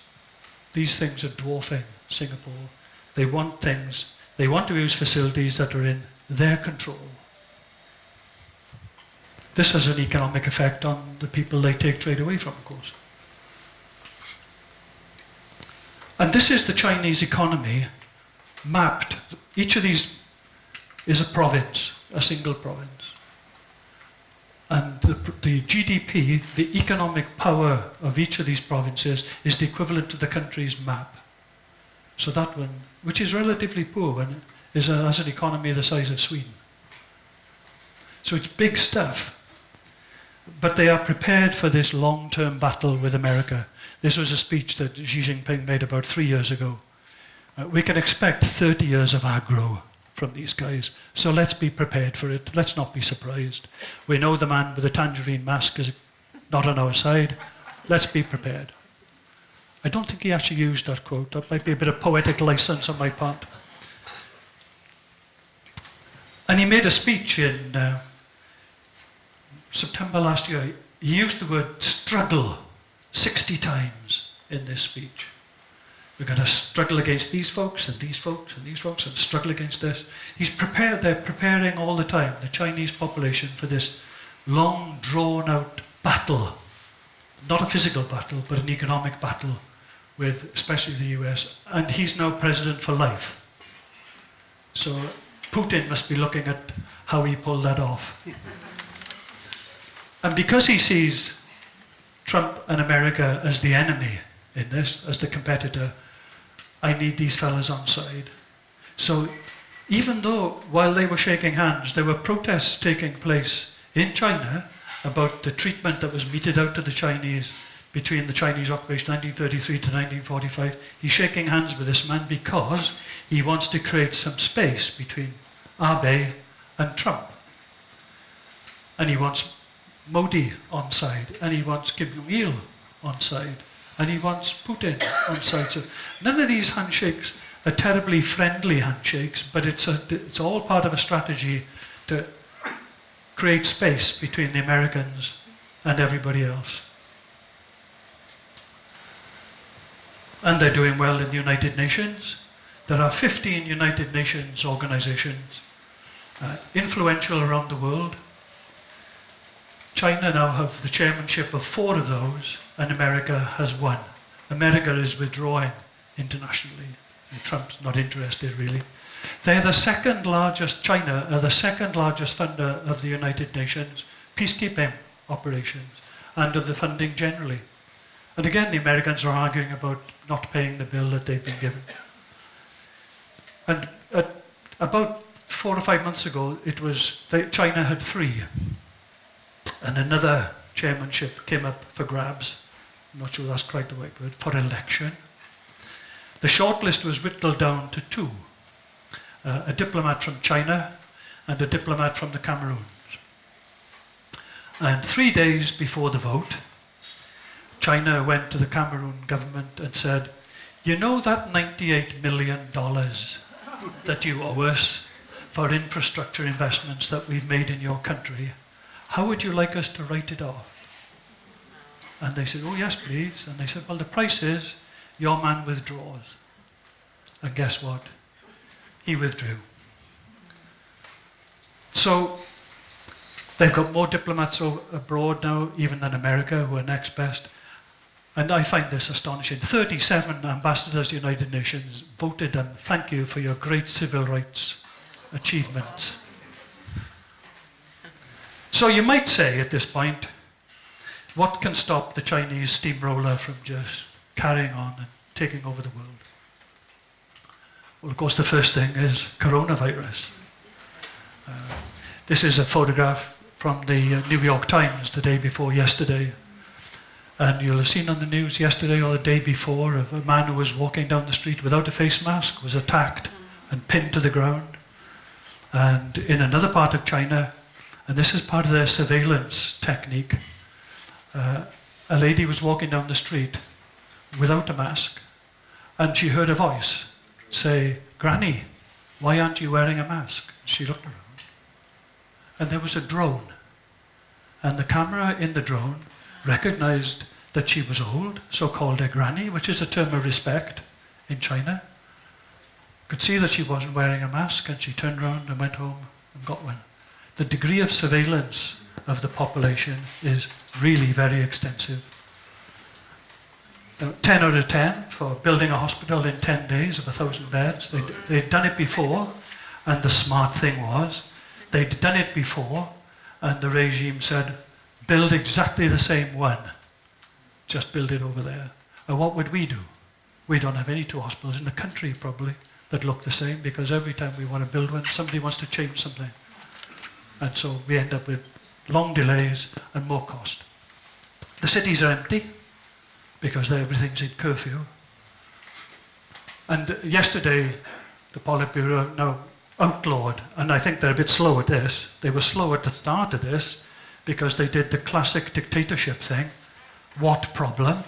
These things are dwarfing Singapore. They want to use facilities that are in their control. This has an economic effect on the people they take trade away from, of course. And this is the Chinese economy mapped. Each of these is a province, a single province. And the GDP, the economic power of each of these provinces is the equivalent to the country's map. So that one, which is relatively poor, and has an economy the size of Sweden. So it's big stuff. But they are prepared for this long-term battle with America. This was a speech that Xi Jinping made about 3 years ago. We can expect 30 years of aggro from these guys. So let's be prepared for it. Let's not be surprised. We know the man with the tangerine mask is not on our side. Let's be prepared. I don't think he actually used that quote. That might be a bit of poetic license on my part. And he made a speech in September last year. He used the word struggle 60 times in this speech. We're going to struggle against these folks and these folks and these folks and struggle against this. They're preparing all the time, the Chinese population, for this long drawn out battle. Not a physical battle, but an economic battle with especially the US. And he's now president for life. So Putin must be looking at how he pulled that off. And because he sees Trump and America as the enemy in this, as the competitor, I need these fellas on side. So even though while they were shaking hands, there were protests taking place in China about the treatment that was meted out to the Chinese between the Chinese occupation 1933 to 1945, he's shaking hands with this man because he wants to create some space between Abe and Trump. And he wants Modi on side, and he wants Kim Jong-il on side, and he wants Putin on side. So none of these handshakes are terribly friendly handshakes, but it's all part of a strategy to create space between the Americans and everybody else. And they're doing well in the United Nations. There are 15 United Nations organizations, influential around the world. China now have the chairmanship of 4 of those, and America has 1. America is withdrawing internationally. And Trump's not interested, really. They're the second largest, China are the second largest funder of the United Nations peacekeeping operations and of the funding generally. And again, the Americans are arguing about not paying the bill that they've been given. And about 4 or 5 months ago, China had 3. And another chairmanship came up for grabs. I'm not sure that's quite the right word, for election. The shortlist was whittled down to 2. A diplomat from China and a diplomat from the Cameroons. And 3 days before the vote, China went to the Cameroon government and said, you know that $98 million that you owe us for infrastructure investments that we've made in your country, how would you like us to write it off? And they said, oh yes please. And they said, well the price is your man withdraws. And guess what? He withdrew. So they've got more diplomats abroad now, even than America, who are next best. And I find this astonishing. 37 ambassadors to the United Nations voted and thank you for your great civil rights achievements. So you might say at this point, what can stop the Chinese steamroller from just carrying on and taking over the world? Well, of course, the first thing is coronavirus. This is a photograph from the New York Times the day before yesterday. And you'll have seen on the news yesterday or the day before of a man who was walking down the street without a face mask, was attacked and pinned to the ground. And in another part of China, and this is part of their surveillance technique, a lady was walking down the street without a mask, and she heard a voice say, "Granny, why aren't you wearing a mask?" She looked around, and there was a drone. And the camera in the drone recognized that she was old, so called her granny, which is a term of respect in China. Could see that she wasn't wearing a mask, and she turned around and went home and got one. The degree of surveillance of the population is really very extensive. 10 out of 10 for building a hospital in 10 days of 1,000 beds. They'd done it before, and the smart thing was, they'd done it before, and the regime said, build exactly the same one. Just build it over there. And what would we do? We don't have any two hospitals in the country, probably, that look the same, because every time we want to build one, somebody wants to change something. And so we end up with long delays and more cost. The cities are empty, because everything's in curfew. And yesterday, the Politburo now outlawed, and I think they're a bit slow at this. They were slow at the start of this, because they did the classic dictatorship thing. What problem?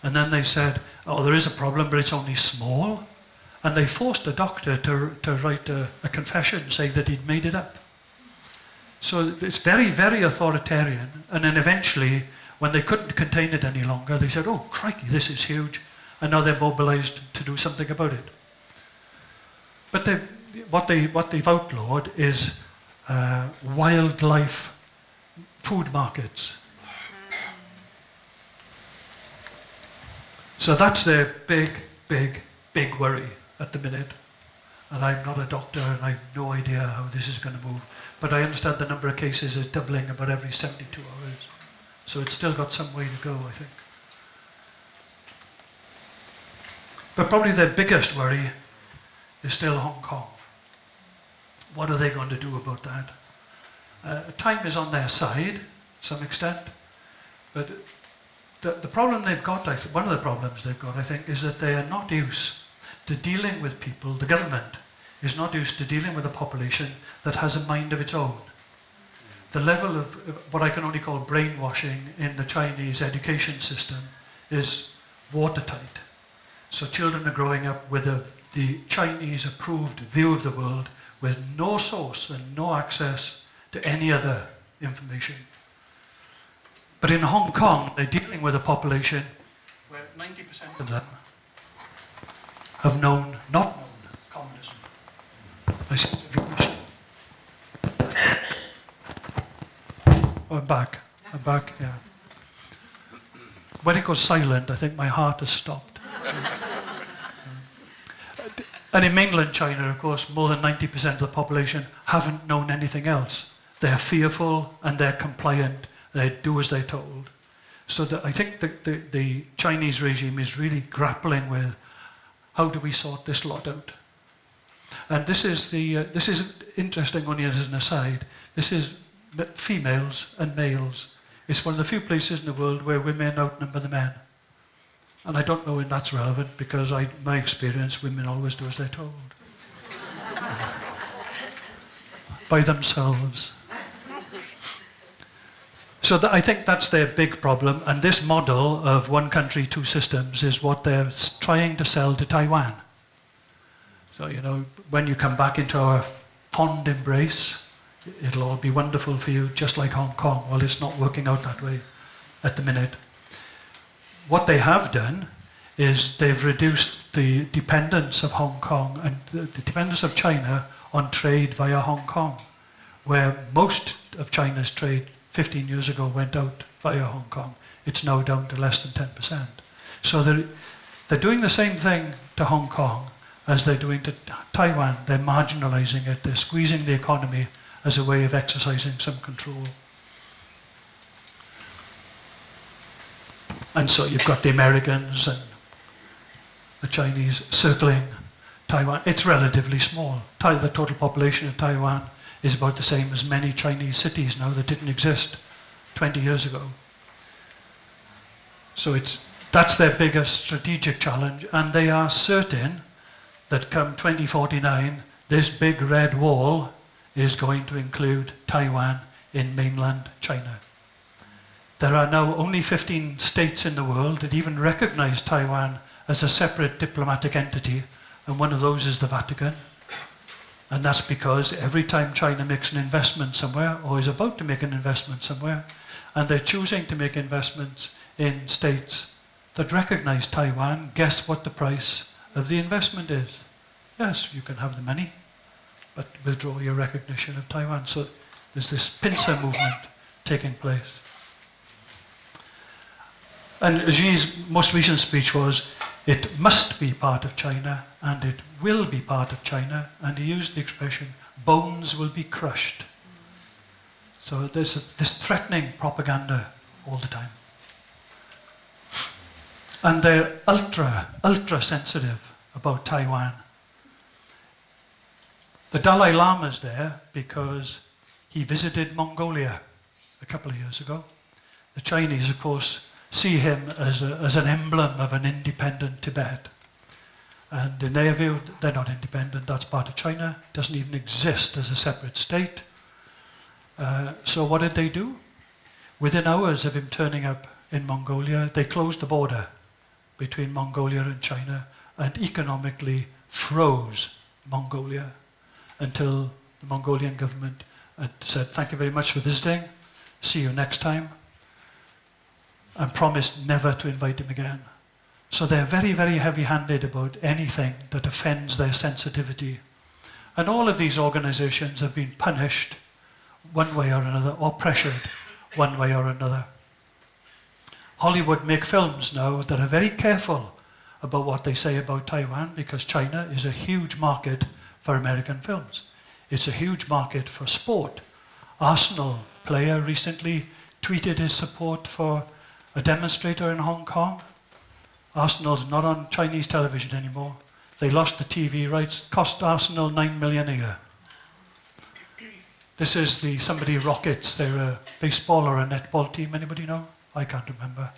And then they said, oh, there is a problem, but it's only small. And they forced a doctor to write a confession saying that he'd made it up. So it's very, very authoritarian. And then eventually, when they couldn't contain it any longer, they said, oh, crikey, this is huge. And now they're mobilized to do something about it. But what they've outlawed is wildlife food markets. So that's their big, big, big worry at the minute. And I'm not a doctor, and I have no idea how this is going to move. But I understand the number of cases is doubling about every 72 hours. So it's still got some way to go, I think. But probably their biggest worry is still Hong Kong. What are they going to do about that? Time is on their side, to some extent. But the problem they've got, one of the problems they've got, I think, is that they are not used to dealing with people. The government is not used to dealing with a population that has a mind of its own. The level of what I can only call brainwashing in the Chinese education system is watertight. So children are growing up with the Chinese approved view of the world with no source and no access to any other information. But in Hong Kong, they're dealing with a population where 90% of them have not known communism. I see if you wish. I'm back, yeah. When it goes silent, I think my heart has stopped. And in mainland China, of course, more than 90% of the population haven't known anything else. They're fearful and they're compliant. They do as they're told. So I think the Chinese regime is really grappling with how do we sort this lot out. And this is interesting, only as an aside. This is females and males. It's one of the few places in the world where women outnumber the men. And I don't know when that's relevant, because my experience, women always do as they're told. By themselves. So I think that's their big problem, and this model of one country, two systems is what they're trying to sell to Taiwan. So, you know, when you come back into our fond embrace, it'll all be wonderful for you, just like Hong Kong. Well, it's not working out that way at the minute. What they have done is they've reduced the dependence of Hong Kong and the dependence of China on trade via Hong Kong, where most of China's trade 15 years ago went out via Hong Kong. It's now down to less than 10%. So they're doing the same thing to Hong Kong as they're doing to Taiwan. They're marginalizing it. They're squeezing the economy as a way of exercising some control. And so you've got the Americans and the Chinese circling Taiwan. It's relatively small. The total population of Taiwan is about the same as many Chinese cities now that didn't exist 20 years ago. So that's their biggest strategic challenge, and they are certain that come 2049, this big red wall is going to include Taiwan in mainland China. There are now only 15 states in the world that even recognize Taiwan as a separate diplomatic entity, and one of those is the Vatican. And that's because every time China makes an investment somewhere, or is about to make an investment somewhere, and they're choosing to make investments in states that recognize Taiwan, guess what the price of the investment is? Yes, you can have the money, but withdraw your recognition of Taiwan. So there's this pincer movement taking place. And Xi's most recent speech was, it must be part of China, and it will be part of China, and he used the expression, bones will be crushed. So there's this threatening propaganda all the time. And they're ultra sensitive about Taiwan. The Dalai Lama's there because he visited Mongolia a couple of years ago. The Chinese, of course, see him as an emblem of an independent Tibet. And in their view, they're not independent, that's part of China, doesn't even exist as a separate state. So what did they do? Within hours of him turning up in Mongolia, they closed the border between Mongolia and China and economically froze Mongolia until the Mongolian government had said, thank you very much for visiting, see you next time, and promised never to invite him again. So they're very, very heavy-handed about anything that offends their sensitivity. And all of these organizations have been punished one way or another, or pressured one way or another. Hollywood make films now that are very careful about what they say about Taiwan, because China is a huge market for American films. It's a huge market for sport. Arsenal player recently tweeted his support for a demonstrator in Hong Kong. Arsenal's not on Chinese television anymore. They lost the TV rights, cost Arsenal $9 million a year. This is somebody Rockets, they're a baseball or a netball team, anybody know? I can't remember.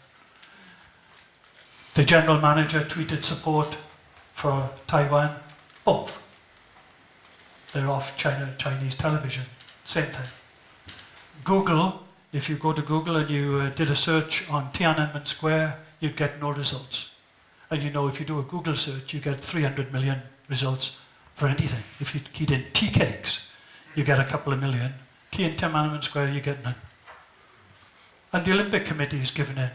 The general manager tweeted support for Taiwan, both. They're off Chinese television, same thing. Google, if you go to Google and you did a search on Tiananmen Square, you'd get no results. And you know, if you do a Google search, you get 300 million results for anything. If you keyed in tea cakes, you get a couple of million. Key in Tiananmen Square, you get none. And the Olympic Committee is giving in.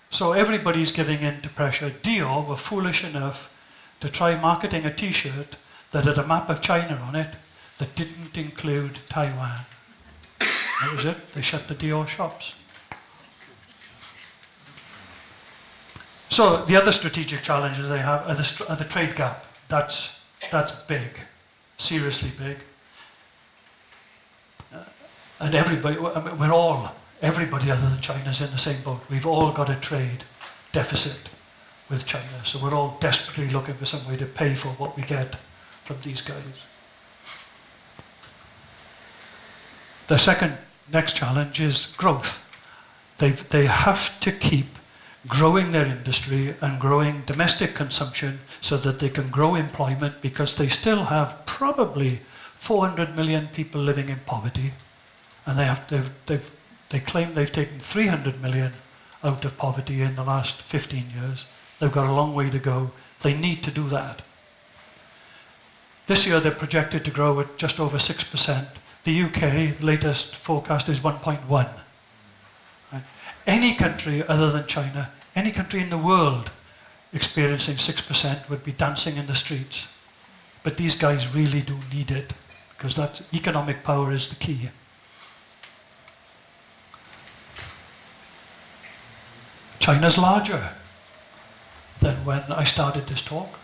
So everybody's giving in to pressure. Dior were foolish enough to try marketing a t-shirt that had a map of China on it that didn't include Taiwan. That was it. They shut the Dior shops. So the other strategic challenges they have are the trade gap. That's big, seriously big. And everybody, everybody other than China is in the same boat. We've all got a trade deficit with China, so we're all desperately looking for some way to pay for what we get from these guys. The next challenge is growth. They have to keep growing their industry and growing domestic consumption so that they can grow employment, because they still have probably 400 million people living in poverty, and they claim they've taken 300 million out of poverty in the last 15 years. They've got a long way to go. They need to do that. This year they're projected to grow at just over 6%. The UK, the latest forecast is 1.1. Right? Any country other than China, any country in the world experiencing 6% would be dancing in the streets. But these guys really do need it, because that economic power is the key. China's larger than when I started this talk,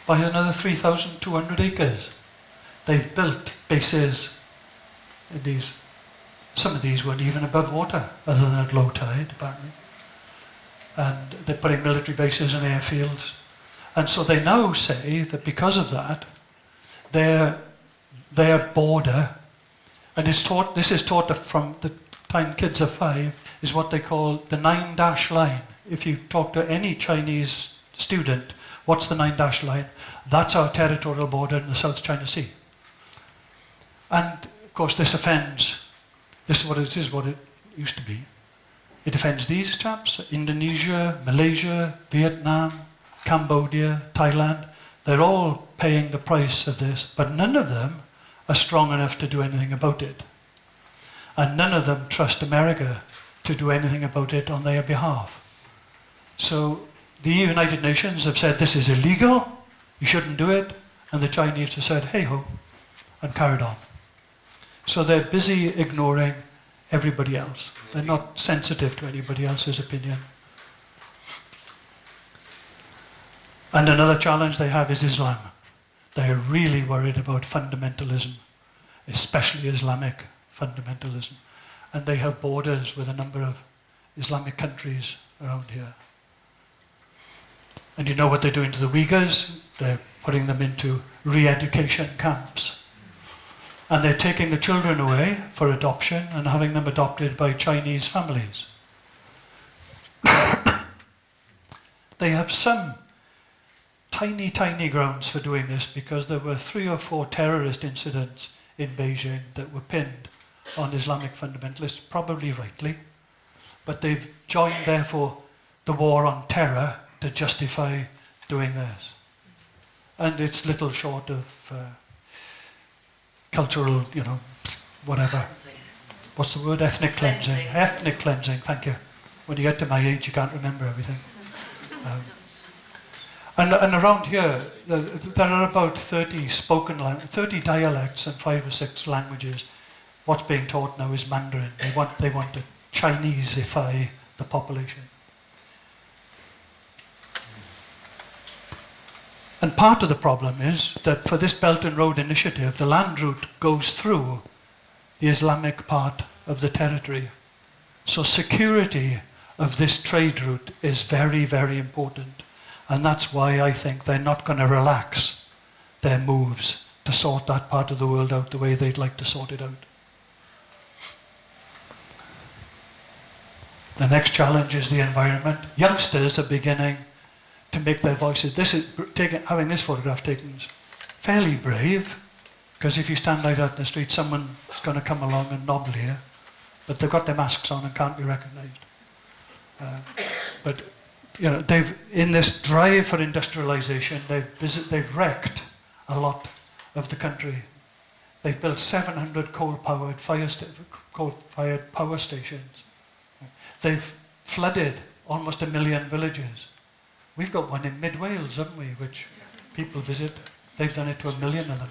by another 3,200 acres. They've built bases in these. Some of these weren't even above water, other than at low tide, apparently. And they're putting military bases and airfields. And so they now say that because of that, their border, and this is taught from the time kids are 5, is what they call the 9-dash line. If you talk to any Chinese student, what's the 9-dash line? That's our territorial border in the South China Sea. And of course this offends, this is what it used to be. It offends these chaps, Indonesia, Malaysia, Vietnam, Cambodia, Thailand. They're all paying the price of this, but none of them are strong enough to do anything about it. And none of them trust America to do anything about it on their behalf. So the United Nations have said this is illegal, you shouldn't do it, and the Chinese have said, hey ho, and carried on. So they're busy ignoring everybody else. They're not sensitive to anybody else's opinion. And another challenge they have is Islam. They're really worried about fundamentalism, especially Islamic fundamentalism. And they have borders with a number of Islamic countries around here. And you know what they're doing to the Uyghurs? They're putting them into re-education camps. And they're taking the children away for adoption and having them adopted by Chinese families. They have some tiny, tiny grounds for doing this because there were 3 or 4 terrorist incidents in Beijing that were pinned on Islamic fundamentalists, probably rightly. But they've joined, therefore, the war on terror to justify doing this. And it's little short of cultural, whatever. What's the word? Ethnic cleansing. Ethnic cleansing, thank you. When you get to my age, you can't remember everything. And around here, there are about 30 30 dialects and 5 or 6 languages. What's being taught now is Mandarin. They want to Chineseify the population. And part of the problem is that for this Belt and Road Initiative, the land route goes through the Islamic part of the territory. So security of this trade route is very, very important. And that's why I think they're not going to relax their moves to sort that part of the world out the way they'd like to sort it out. The next challenge is the environment. Youngsters are beginning to make their voices. Having this photograph taken is fairly brave, because if you stand like that in the street, someone's going to come along and nobble you, but they've got their masks on and can't be recognised. But they've, in this drive for industrialisation, they've wrecked a lot of the country. They've built 700 coal-fired power stations. They've flooded almost 1 million villages. We've got one in mid-Wales, haven't we, which people visit. They've done it to 1 million of them.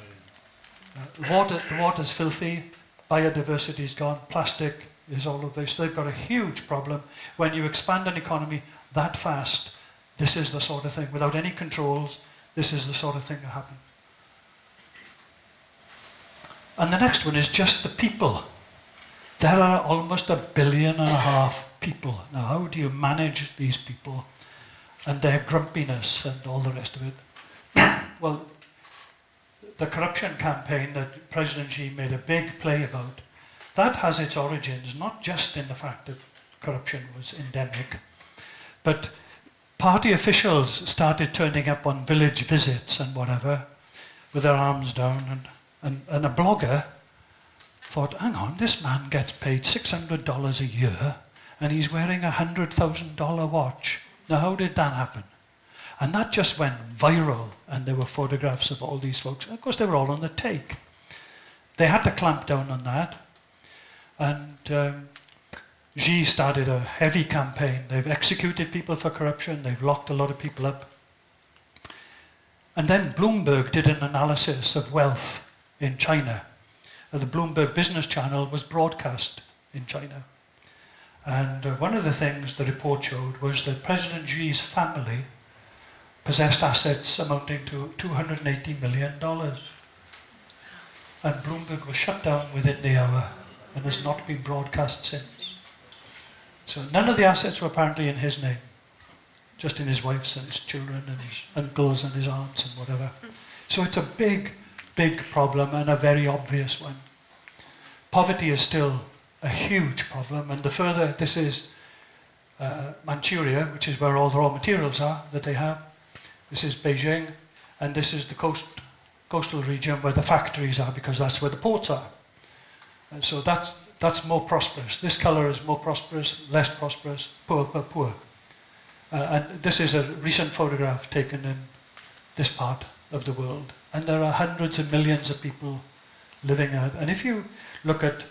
The water's filthy, biodiversity's gone, plastic is all over this. So they've got a huge problem. When you expand an economy that fast, this is the sort of thing. Without any controls, this is the sort of thing that happens. And the next one is just the people. There are almost 1.5 billion people. Now, how do you manage these people and their grumpiness and all the rest of it? Well, the corruption campaign that President Xi made a big play about, that has its origins not just in the fact that corruption was endemic, but party officials started turning up on village visits and whatever with their arms down, and a blogger thought, hang on, this man gets paid $600 a year and he's wearing a $100,000 watch. Now, how did that happen? And that just went viral, and there were photographs of all these folks. Of course, they were all on the take. They had to clamp down on that. And Xi started a heavy campaign. They've executed people for corruption. They've locked a lot of people up. And then Bloomberg did an analysis of wealth in China. The Bloomberg Business Channel was broadcast in China. And one of the things the report showed was that President Xi's family possessed assets amounting to $280 million. And Bloomberg was shut down within the hour and has not been broadcast since. So none of the assets were apparently in his name, just in his wife's and his children and his uncles and his aunts and whatever. So it's a big, big problem and a very obvious one. Poverty is still a huge problem. And the further, this is Manchuria, which is where all the raw materials are that they have. This is Beijing, and this is the coastal region where the factories are, because that's where the ports are. And so that's more prosperous. This colour is more prosperous, less prosperous, poor, poor, poor. And this is a recent photograph taken in this part of the world. And there are hundreds of millions of people living out. And if you look at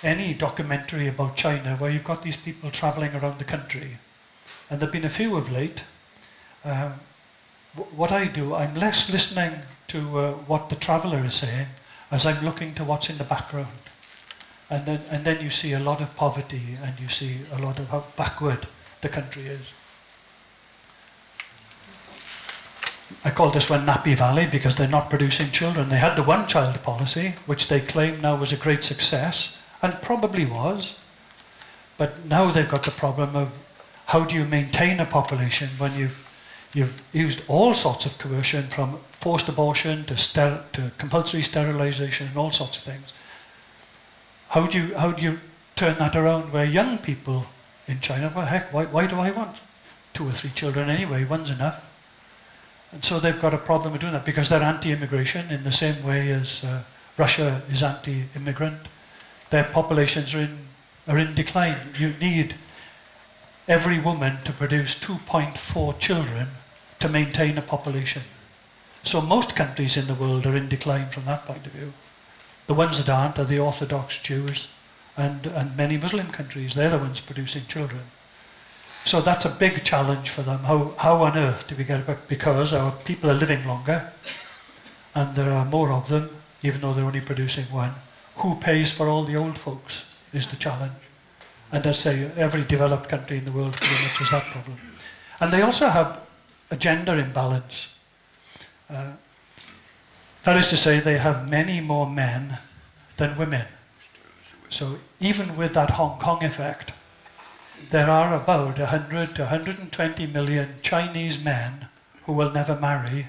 any documentary about China where you've got these people travelling around the country, and there have been a few of late, what I do, I'm less listening to what the traveller is saying as I'm looking to what's in the background. And then you see a lot of poverty, and you see a lot of how backward the country is. I call this one Nappy Valley because they're not producing children. They had the one-child policy, which they claim now was a great success, and probably was. But now they've got the problem of how do you maintain a population when you've used all sorts of coercion, from forced abortion to compulsory sterilization and all sorts of things. How do you turn that around where young people in China, well, heck, why do I want 2 or 3 children anyway? One's enough. And so they've got a problem with doing that because they're anti-immigration in the same way as Russia is anti-immigrant. Their populations are in decline. You need every woman to produce 2.4 children to maintain a population. So most countries in the world are in decline from that point of view. The ones that aren't are the Orthodox Jews and many Muslim countries. They're the ones producing children. So that's a big challenge for them. How on earth do we get it back? Because our people are living longer and there are more of them, even though they're only producing one. Who pays for all the old folks is the challenge. And I say every developed country in the world pretty much has that problem. And they also have a gender imbalance. That is to say, they have many more men than women. So even with that Hong Kong effect, there are about 100 to 120 million Chinese men who will never marry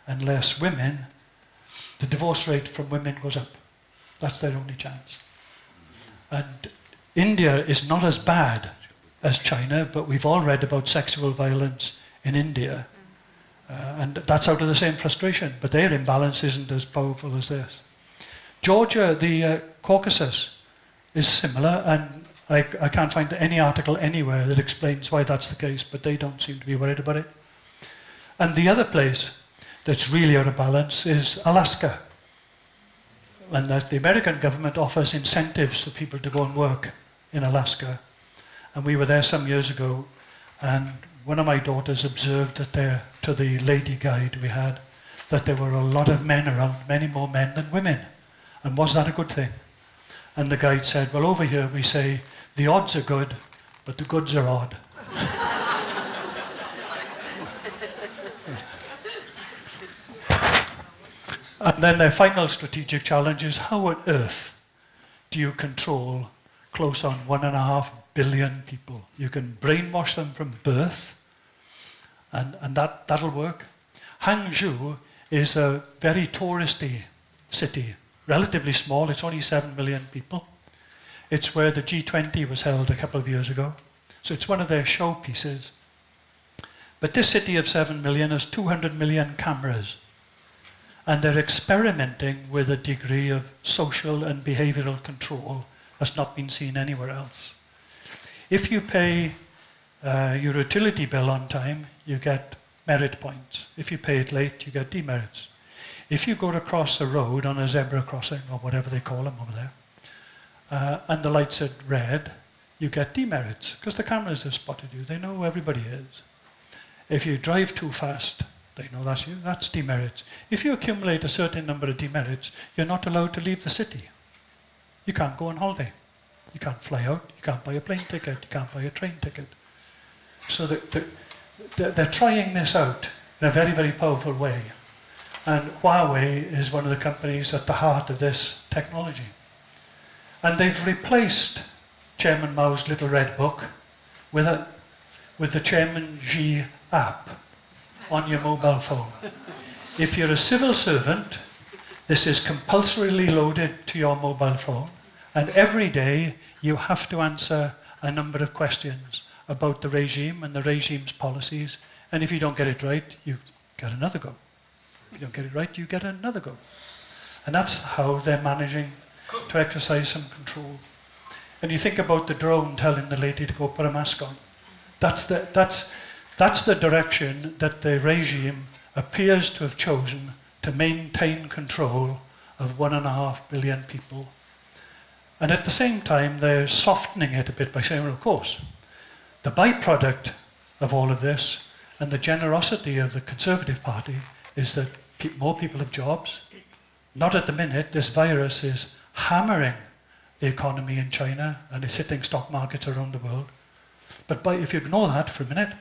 unless women, the divorce rate from women goes up. That's their only chance. And India is not as bad as China, but we've all read about sexual violence in India. And that's out of the same frustration, but their imbalance isn't as powerful as this. Georgia, the Caucasus, is similar, and I can't find any article anywhere that explains why that's the case, but they don't seem to be worried about it. And the other place that's really out of balance is Alaska. And that the American government offers incentives for people to go and work in Alaska. And we were there some years ago, and one of my daughters observed that to the lady guide we had, that there were a lot of men around, many more men than women. And was that a good thing? And the guide said, well, over here we say, the odds are good, but the goods are odd. And then their final strategic challenge is, how on earth do you control close on 1.5 billion people? You can brainwash them from birth, and that'll work. Hangzhou is a very touristy city, relatively small. It's only 7 million people. It's where the G20 was held a couple of years ago. So it's one of their showpieces. But this city of 7 million has 200 million cameras. And they're experimenting with a degree of social and behavioral control that's not been seen anywhere else. If you pay your utility bill on time, you get merit points. If you pay it late, you get demerits. If you go across a road on a zebra crossing, or whatever they call them over there, and the lights are red, you get demerits, because the cameras have spotted you. They know who everybody is. If you drive too fast, they know that's you. That's demerits. If you accumulate a certain number of demerits, you're not allowed to leave the city. You can't go on holiday. You can't fly out. You can't buy a plane ticket. You can't buy a train ticket. So they're trying this out in a very, very powerful way. And Huawei is one of the companies at the heart of this technology. And they've replaced Chairman Mao's little red book with the Chairman Xi app on your mobile phone. If you're a civil servant, this is compulsorily loaded to your mobile phone, And every day you have to answer a number of questions about the regime and the regime's policies. And if you don't get it right, you get another go. If you don't get it right, you get another go. And that's how they're managing to exercise some control. And you think about the drone telling the lady to go put a mask on. That's the direction that the regime appears to have chosen to maintain control of 1.5 billion people. And at the same time, they're softening it a bit by saying, well, of course, the byproduct of all of this and the generosity of the Conservative Party is that more people have jobs. Not at the minute. This virus is hammering the economy in China and it's hitting stock markets around the world. But if you ignore that for a minute,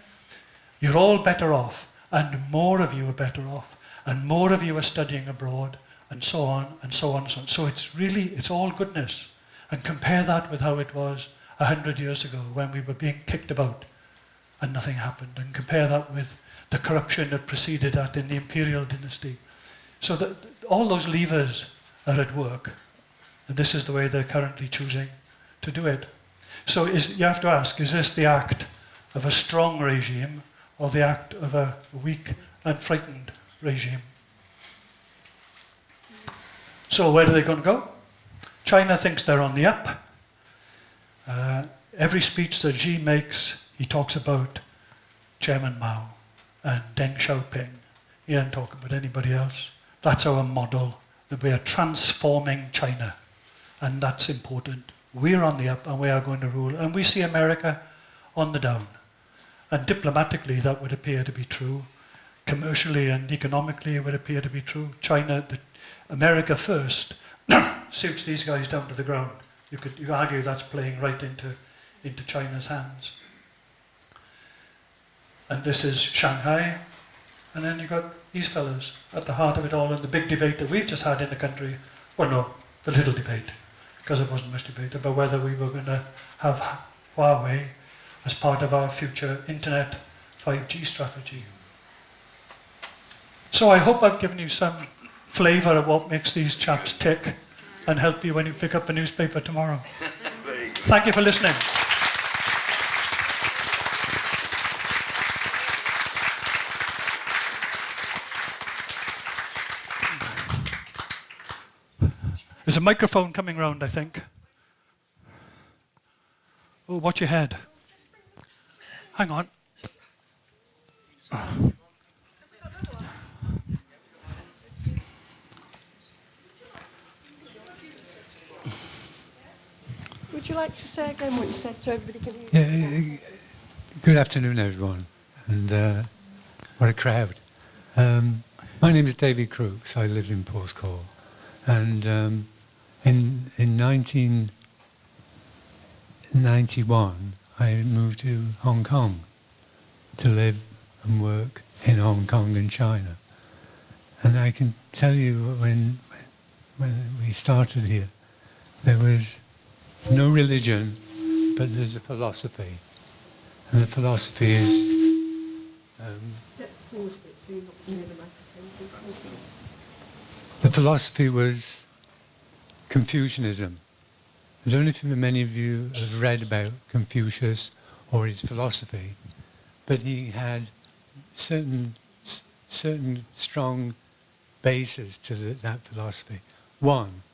you're all better off, and more of you are better off, and more of you are studying abroad, and so on, and so on, and so on. So it's all goodness. And compare that with how it was 100 years ago when we were being kicked about and nothing happened. And compare that with the corruption that preceded that in the imperial dynasty. So that all those levers are at work. And this is the way they're currently choosing to do it. So you have to ask, is this the act of a strong regime or the act of a weak and frightened regime? So where are they going to go? China thinks they're on the up. Every speech that Xi makes, he talks about Chairman Mao and Deng Xiaoping. He doesn't talk about anybody else. That's our model, that we are transforming China. And that's important. We're on the up and we are going to rule. And we see America on the down. And diplomatically, that would appear to be true. Commercially and economically, it would appear to be true. America first suits these guys down to the ground. You could argue that's playing right into China's hands. And this is Shanghai. And then you've got these fellas at the heart of it all. And the big debate that we've just had in the country, well, no, the little debate, because it wasn't much debate, about whether we were going to have Huawei as part of our future internet 5G strategy. So I hope I've given you some flavour of what makes these chaps tick and help you when you pick up a newspaper tomorrow. Thank you for listening. There's a microphone coming round, I think. Oh, watch your head. Hang on. Would you like to say again what you said so everybody can hear? Yeah, good afternoon, everyone, and what a crowd. My name is David Crooks. I live in Porthcawl, and in 1991, I moved to Hong Kong to live and work in Hong Kong and China. And I can tell you when we started here, there was no religion, but there's a philosophy. And the philosophy is the philosophy was Confucianism. I don't know if many of you have read about Confucius or his philosophy, but he had certain strong bases to that philosophy. One,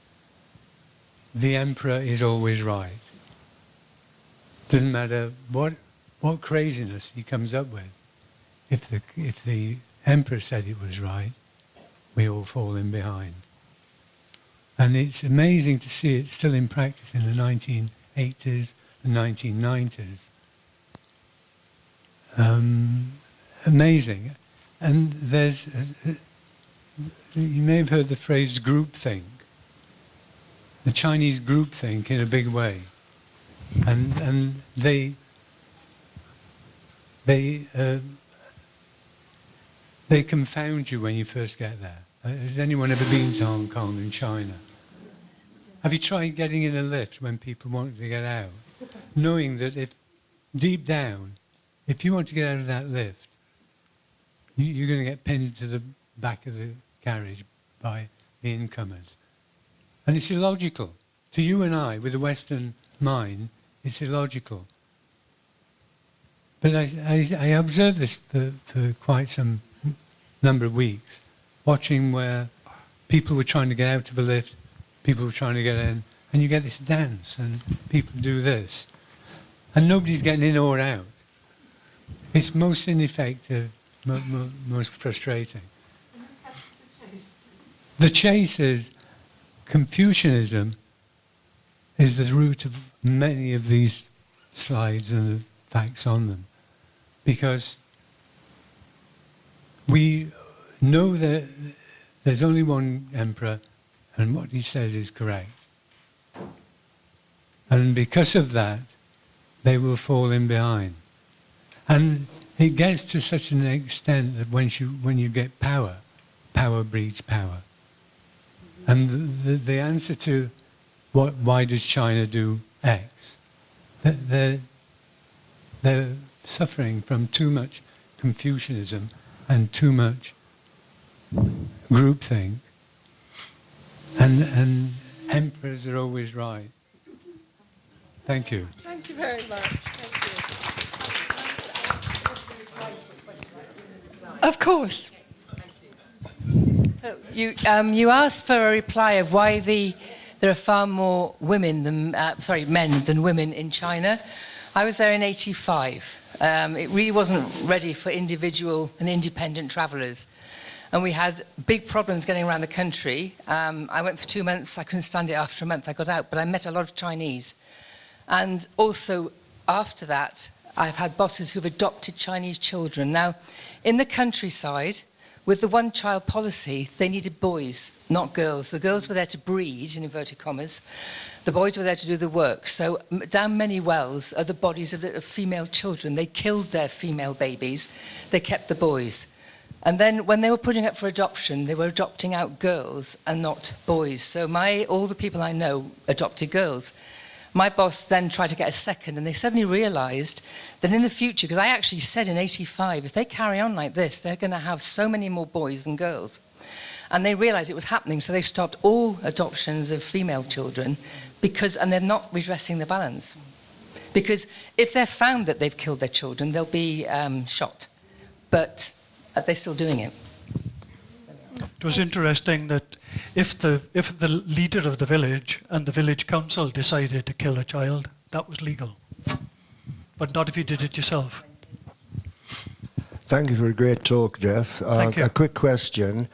the emperor is always right. Doesn't matter what craziness he comes up with. If the emperor said it was right, we all fall in behind. And it's amazing to see it still in practice in the 1980s and 1990s. Amazing. And there's, you may have heard the phrase groupthink. The Chinese groupthink in a big way. And they confound you when you first get there. Has anyone ever been to Hong Kong and China? Have you tried getting in a lift when people want to get out? Knowing that if deep down, if you want to get out of that lift, you're going to get pinned to the back of the carriage by the incomers. And it's illogical To you and I, with a Western mind, it's illogical. But I observed this for quite some number of weeks, watching where people were trying to get out of a lift, people were trying to get in, and you get this dance, and people do this. And nobody's getting in or out. It's most ineffective, most frustrating. The chase is Confucianism is the root of many of these slides and the facts on them. Because we know that there's only one emperor and what he says is correct. And because of that, they will fall in behind. And it gets to such an extent that when you get power, power breeds power. And the answer to why does China do X? They're suffering from too much Confucianism and too much groupthink. And emperors are always right. Thank you. Thank you very much. Thank you. Of course. You asked for a reply of why there are far more women than men than women in China. I was there in '85. It really wasn't ready for individual and independent travellers. And we had big problems getting around the country. I went for 2 months. I couldn't stand it after a month. I got out, but I met a lot of Chinese. And also, after that, I've had bosses who've adopted Chinese children. Now, in the countryside, with the one-child policy, they needed boys, not girls. The girls were there to breed, in inverted commas. The boys were there to do the work. So down many wells are the bodies of little female children. They killed their female babies. They kept the boys. And then when they were putting up for adoption, they were adopting out girls and not boys. So all the people I know adopted girls. My boss then tried to get a second, and they suddenly realised that in the future, because I actually said in '85, if they carry on like this, they're going to have so many more boys than girls. And they realised it was happening, so they stopped all adoptions of female children, and they're not redressing the balance. Because if they're found that they've killed their children, they'll be shot. But they're still doing it. It was interesting that if the leader of the village and the village council decided to kill a child, that was legal. But not if you did it yourself. Thank you for a great talk, Geoff. Thank you. A quick question.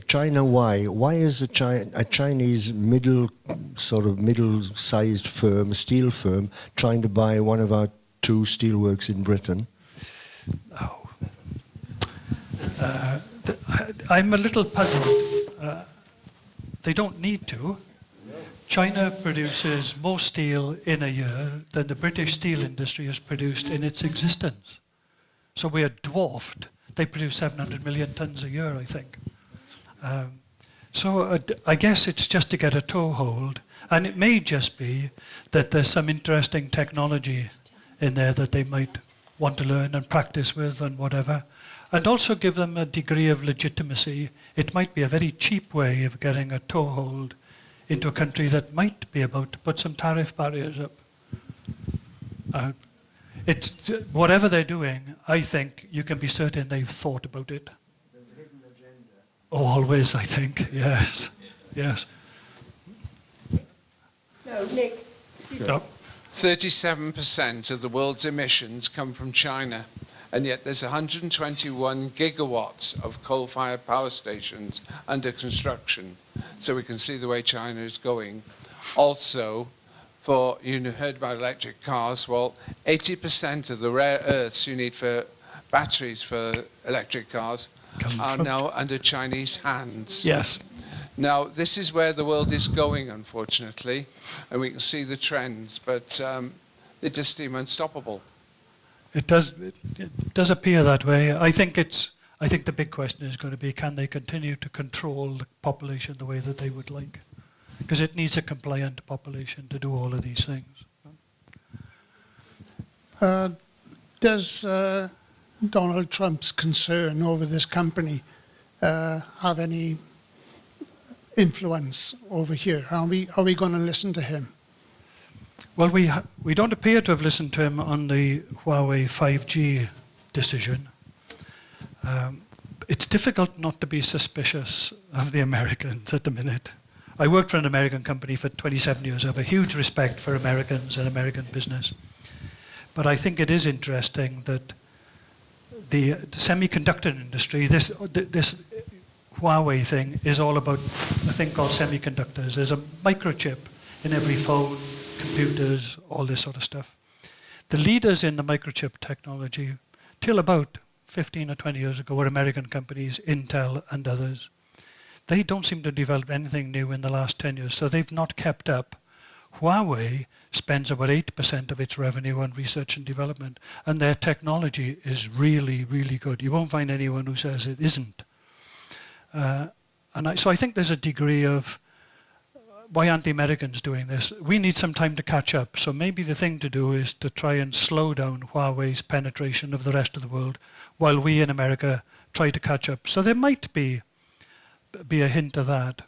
China, why? Why is a Chinese middle-sized firm, a steel firm, trying to buy one of our 2 steelworks in Britain? Oh. I'm a little puzzled. They don't need to. China produces more steel in a year than the British steel industry has produced in its existence. So we are dwarfed. They produce 700 million tons a year, I think. So I guess it's just to get a toehold. And it may just be that there's some interesting technology in there that they might want to learn and practice with and whatever. And also give them a degree of legitimacy. It might be a very cheap way of getting a toehold into a country that might be about to put some tariff barriers up. Whatever they're doing, I think you can be certain they've thought about it. There's a hidden agenda. Always, I think, yes. Yes. No, Nick. Excuse me. No. 37% of the world's emissions come from China, and yet there's 121 gigawatts of coal-fired power stations under construction. So we can see the way China is going. Also, you heard about electric cars. Well, 80% of the rare earths you need for batteries for electric cars are now under Chinese hands. Yes. Now, this is where the world is going, unfortunately, and we can see the trends, but they just seem unstoppable. It does appear that way. I think the big question is going to be, can they continue to control the population the way that they would like? Because it needs a compliant population to do all of these things. Does Donald Trump's concern over this company have any influence over here? Are we going to listen to him? Well, we don't appear to have listened to him on the Huawei 5G decision. It's difficult not to be suspicious of the Americans at the minute. I worked for an American company for 27 years. I have a huge respect for Americans and American business. But I think it is interesting that the semiconductor industry, this Huawei thing is all about a thing called semiconductors. There's a microchip in every phone, computers, all this sort of stuff. The leaders in the microchip technology, till about 15 or 20 years ago, were American companies, Intel and others. They don't seem to have developed anything new in the last 10 years, so they've not kept up. Huawei spends about 8% of its revenue on research and development, and their technology is really, really good. You won't find anyone who says it isn't. So I think there's a degree of, why aren't the Americans doing this? We need some time to catch up. So maybe the thing to do is to try and slow down Huawei's penetration of the rest of the world while we in America try to catch up. So there might be a hint of that.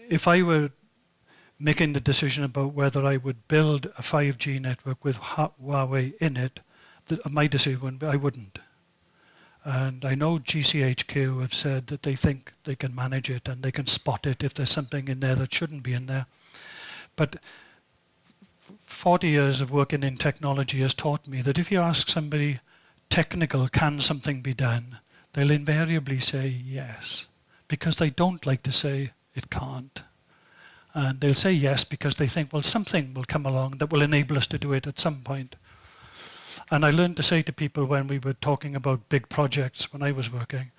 If I were making the decision about whether I would build a 5G network with Huawei in it, my decision would be I wouldn't. And I know GCHQ have said that they think they can manage it and they can spot it if there's something in there that shouldn't be in there. But 40 years of working in technology has taught me that if you ask somebody technical, can something be done, they'll invariably say yes, because they don't like to say it can't. And they'll say yes because they think, well, something will come along that will enable us to do it at some point. And I learned to say to people when we were talking about big projects when I was working,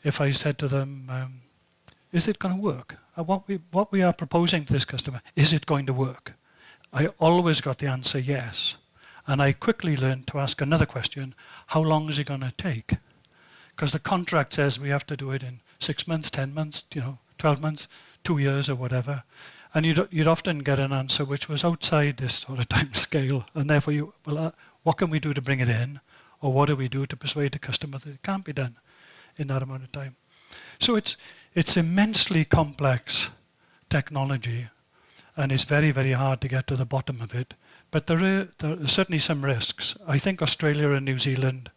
if I said to them, is it going to work? What we are proposing to this customer, is it going to work? I always got the answer yes. And I quickly learned to ask another question, how long is it going to take? Because the contract says we have to do it in 6 months, 10 months, 12 months, 2 years or whatever. And you'd often get an answer which was outside this sort of time scale. And therefore, what can we do to bring it in? Or what do we do to persuade the customer that it can't be done in that amount of time? So it's immensely complex technology, and it's very, very hard to get to the bottom of it. But there are certainly some risks. I think Australia and New Zealand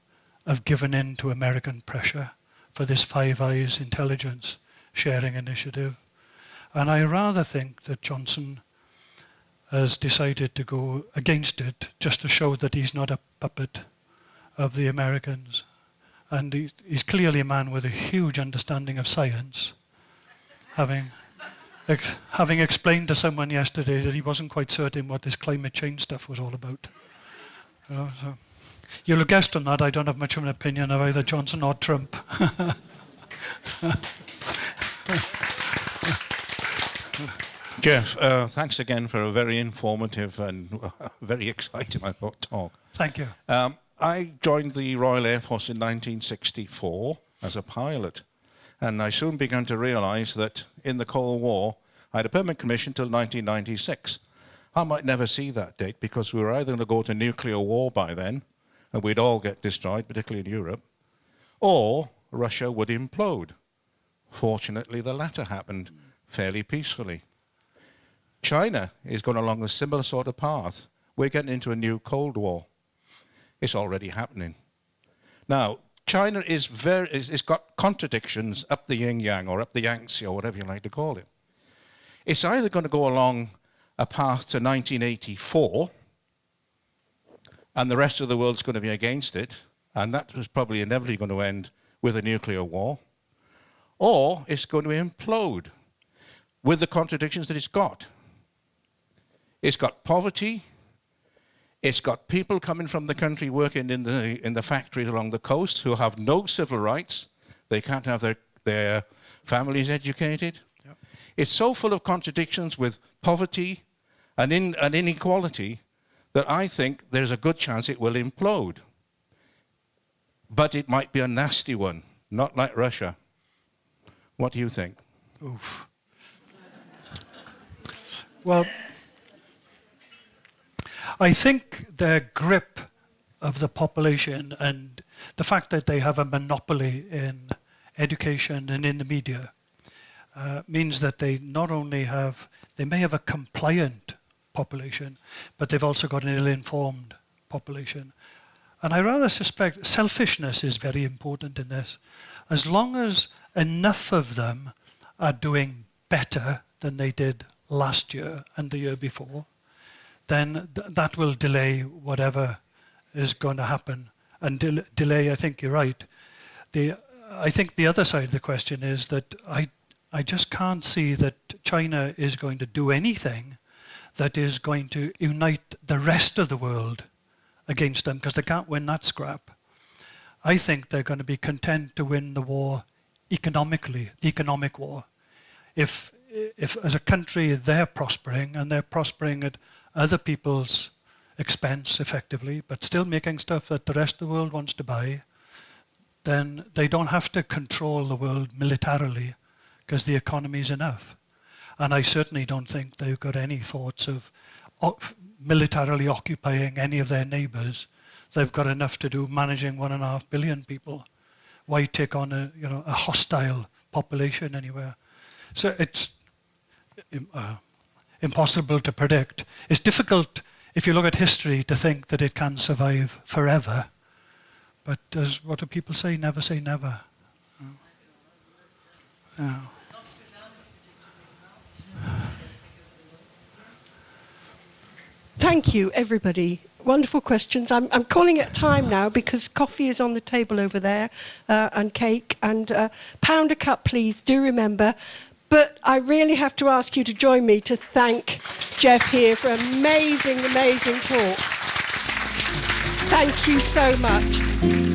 have given in to American pressure for this Five Eyes intelligence sharing initiative. And I rather think that Johnson has decided to go against it just to show that he's not a puppet of the Americans. And he's clearly a man with a huge understanding of science, having explained to someone yesterday that he wasn't quite certain what this climate change stuff was all about. So you'll have guessed on that, I don't have much of an opinion of either Johnson or Trump. Geoff, thanks again for a very informative and very exciting, I thought, talk. Thank you. I joined the Royal Air Force in 1964 as a pilot, and I soon began to realise that in the Cold War, I had a permanent commission till 1996. I might never see that date because we were either going to go to nuclear war by then, and we'd all get destroyed, particularly in Europe, or Russia would implode. Fortunately, the latter happened fairly peacefully. China is going along a similar sort of path. We're getting into a new Cold War. It's already happening. Now, China it's got contradictions up the yin-yang or up the Yangtze or whatever you like to call it. It's either going to go along a path to 1984 and the rest of the world's going to be against it, and that was probably inevitably going to end with a nuclear war, or it's going to implode with the contradictions that it's got. It's got poverty. It's got people coming from the country working in the factories along the coast who have no civil rights. They can't have their families educated. Yep. It's so full of contradictions with poverty and inequality that I think there's a good chance it will implode. But it might be a nasty one, not like Russia. What do you think? Oof. Well, I think their grip of the population and the fact that they have a monopoly in education and in the media means that they not only they may have a compliant population, but they've also got an ill-informed population. And I rather suspect selfishness is very important in this. As long as enough of them are doing better than they did last year and the year before, then that will delay whatever is going to happen. And delay, I think you're right. I think the other side of the question is that I just can't see that China is going to do anything that is going to unite the rest of the world against them, because they can't win that scrap. I think they're going to be content to win the war economically, the economic war. If as a country they're prospering, and they're prospering at other people's expense effectively, but still making stuff that the rest of the world wants to buy, then they don't have to control the world militarily, because the economy is enough. And I certainly don't think they've got any thoughts of militarily occupying any of their neighbours. They've got enough to do managing 1.5 billion people. Why take on a hostile population anywhere? So it's impossible to predict. It's difficult, if you look at history, to think that it can survive forever. But as what do people say? Never say never. Yeah. Thank you, everybody. Wonderful questions. I'm calling it time now because coffee is on the table over there and cake. And pound a cup, please. Do remember. But I really have to ask you to join me to thank Geoff here for amazing, amazing talk. Thank you so much.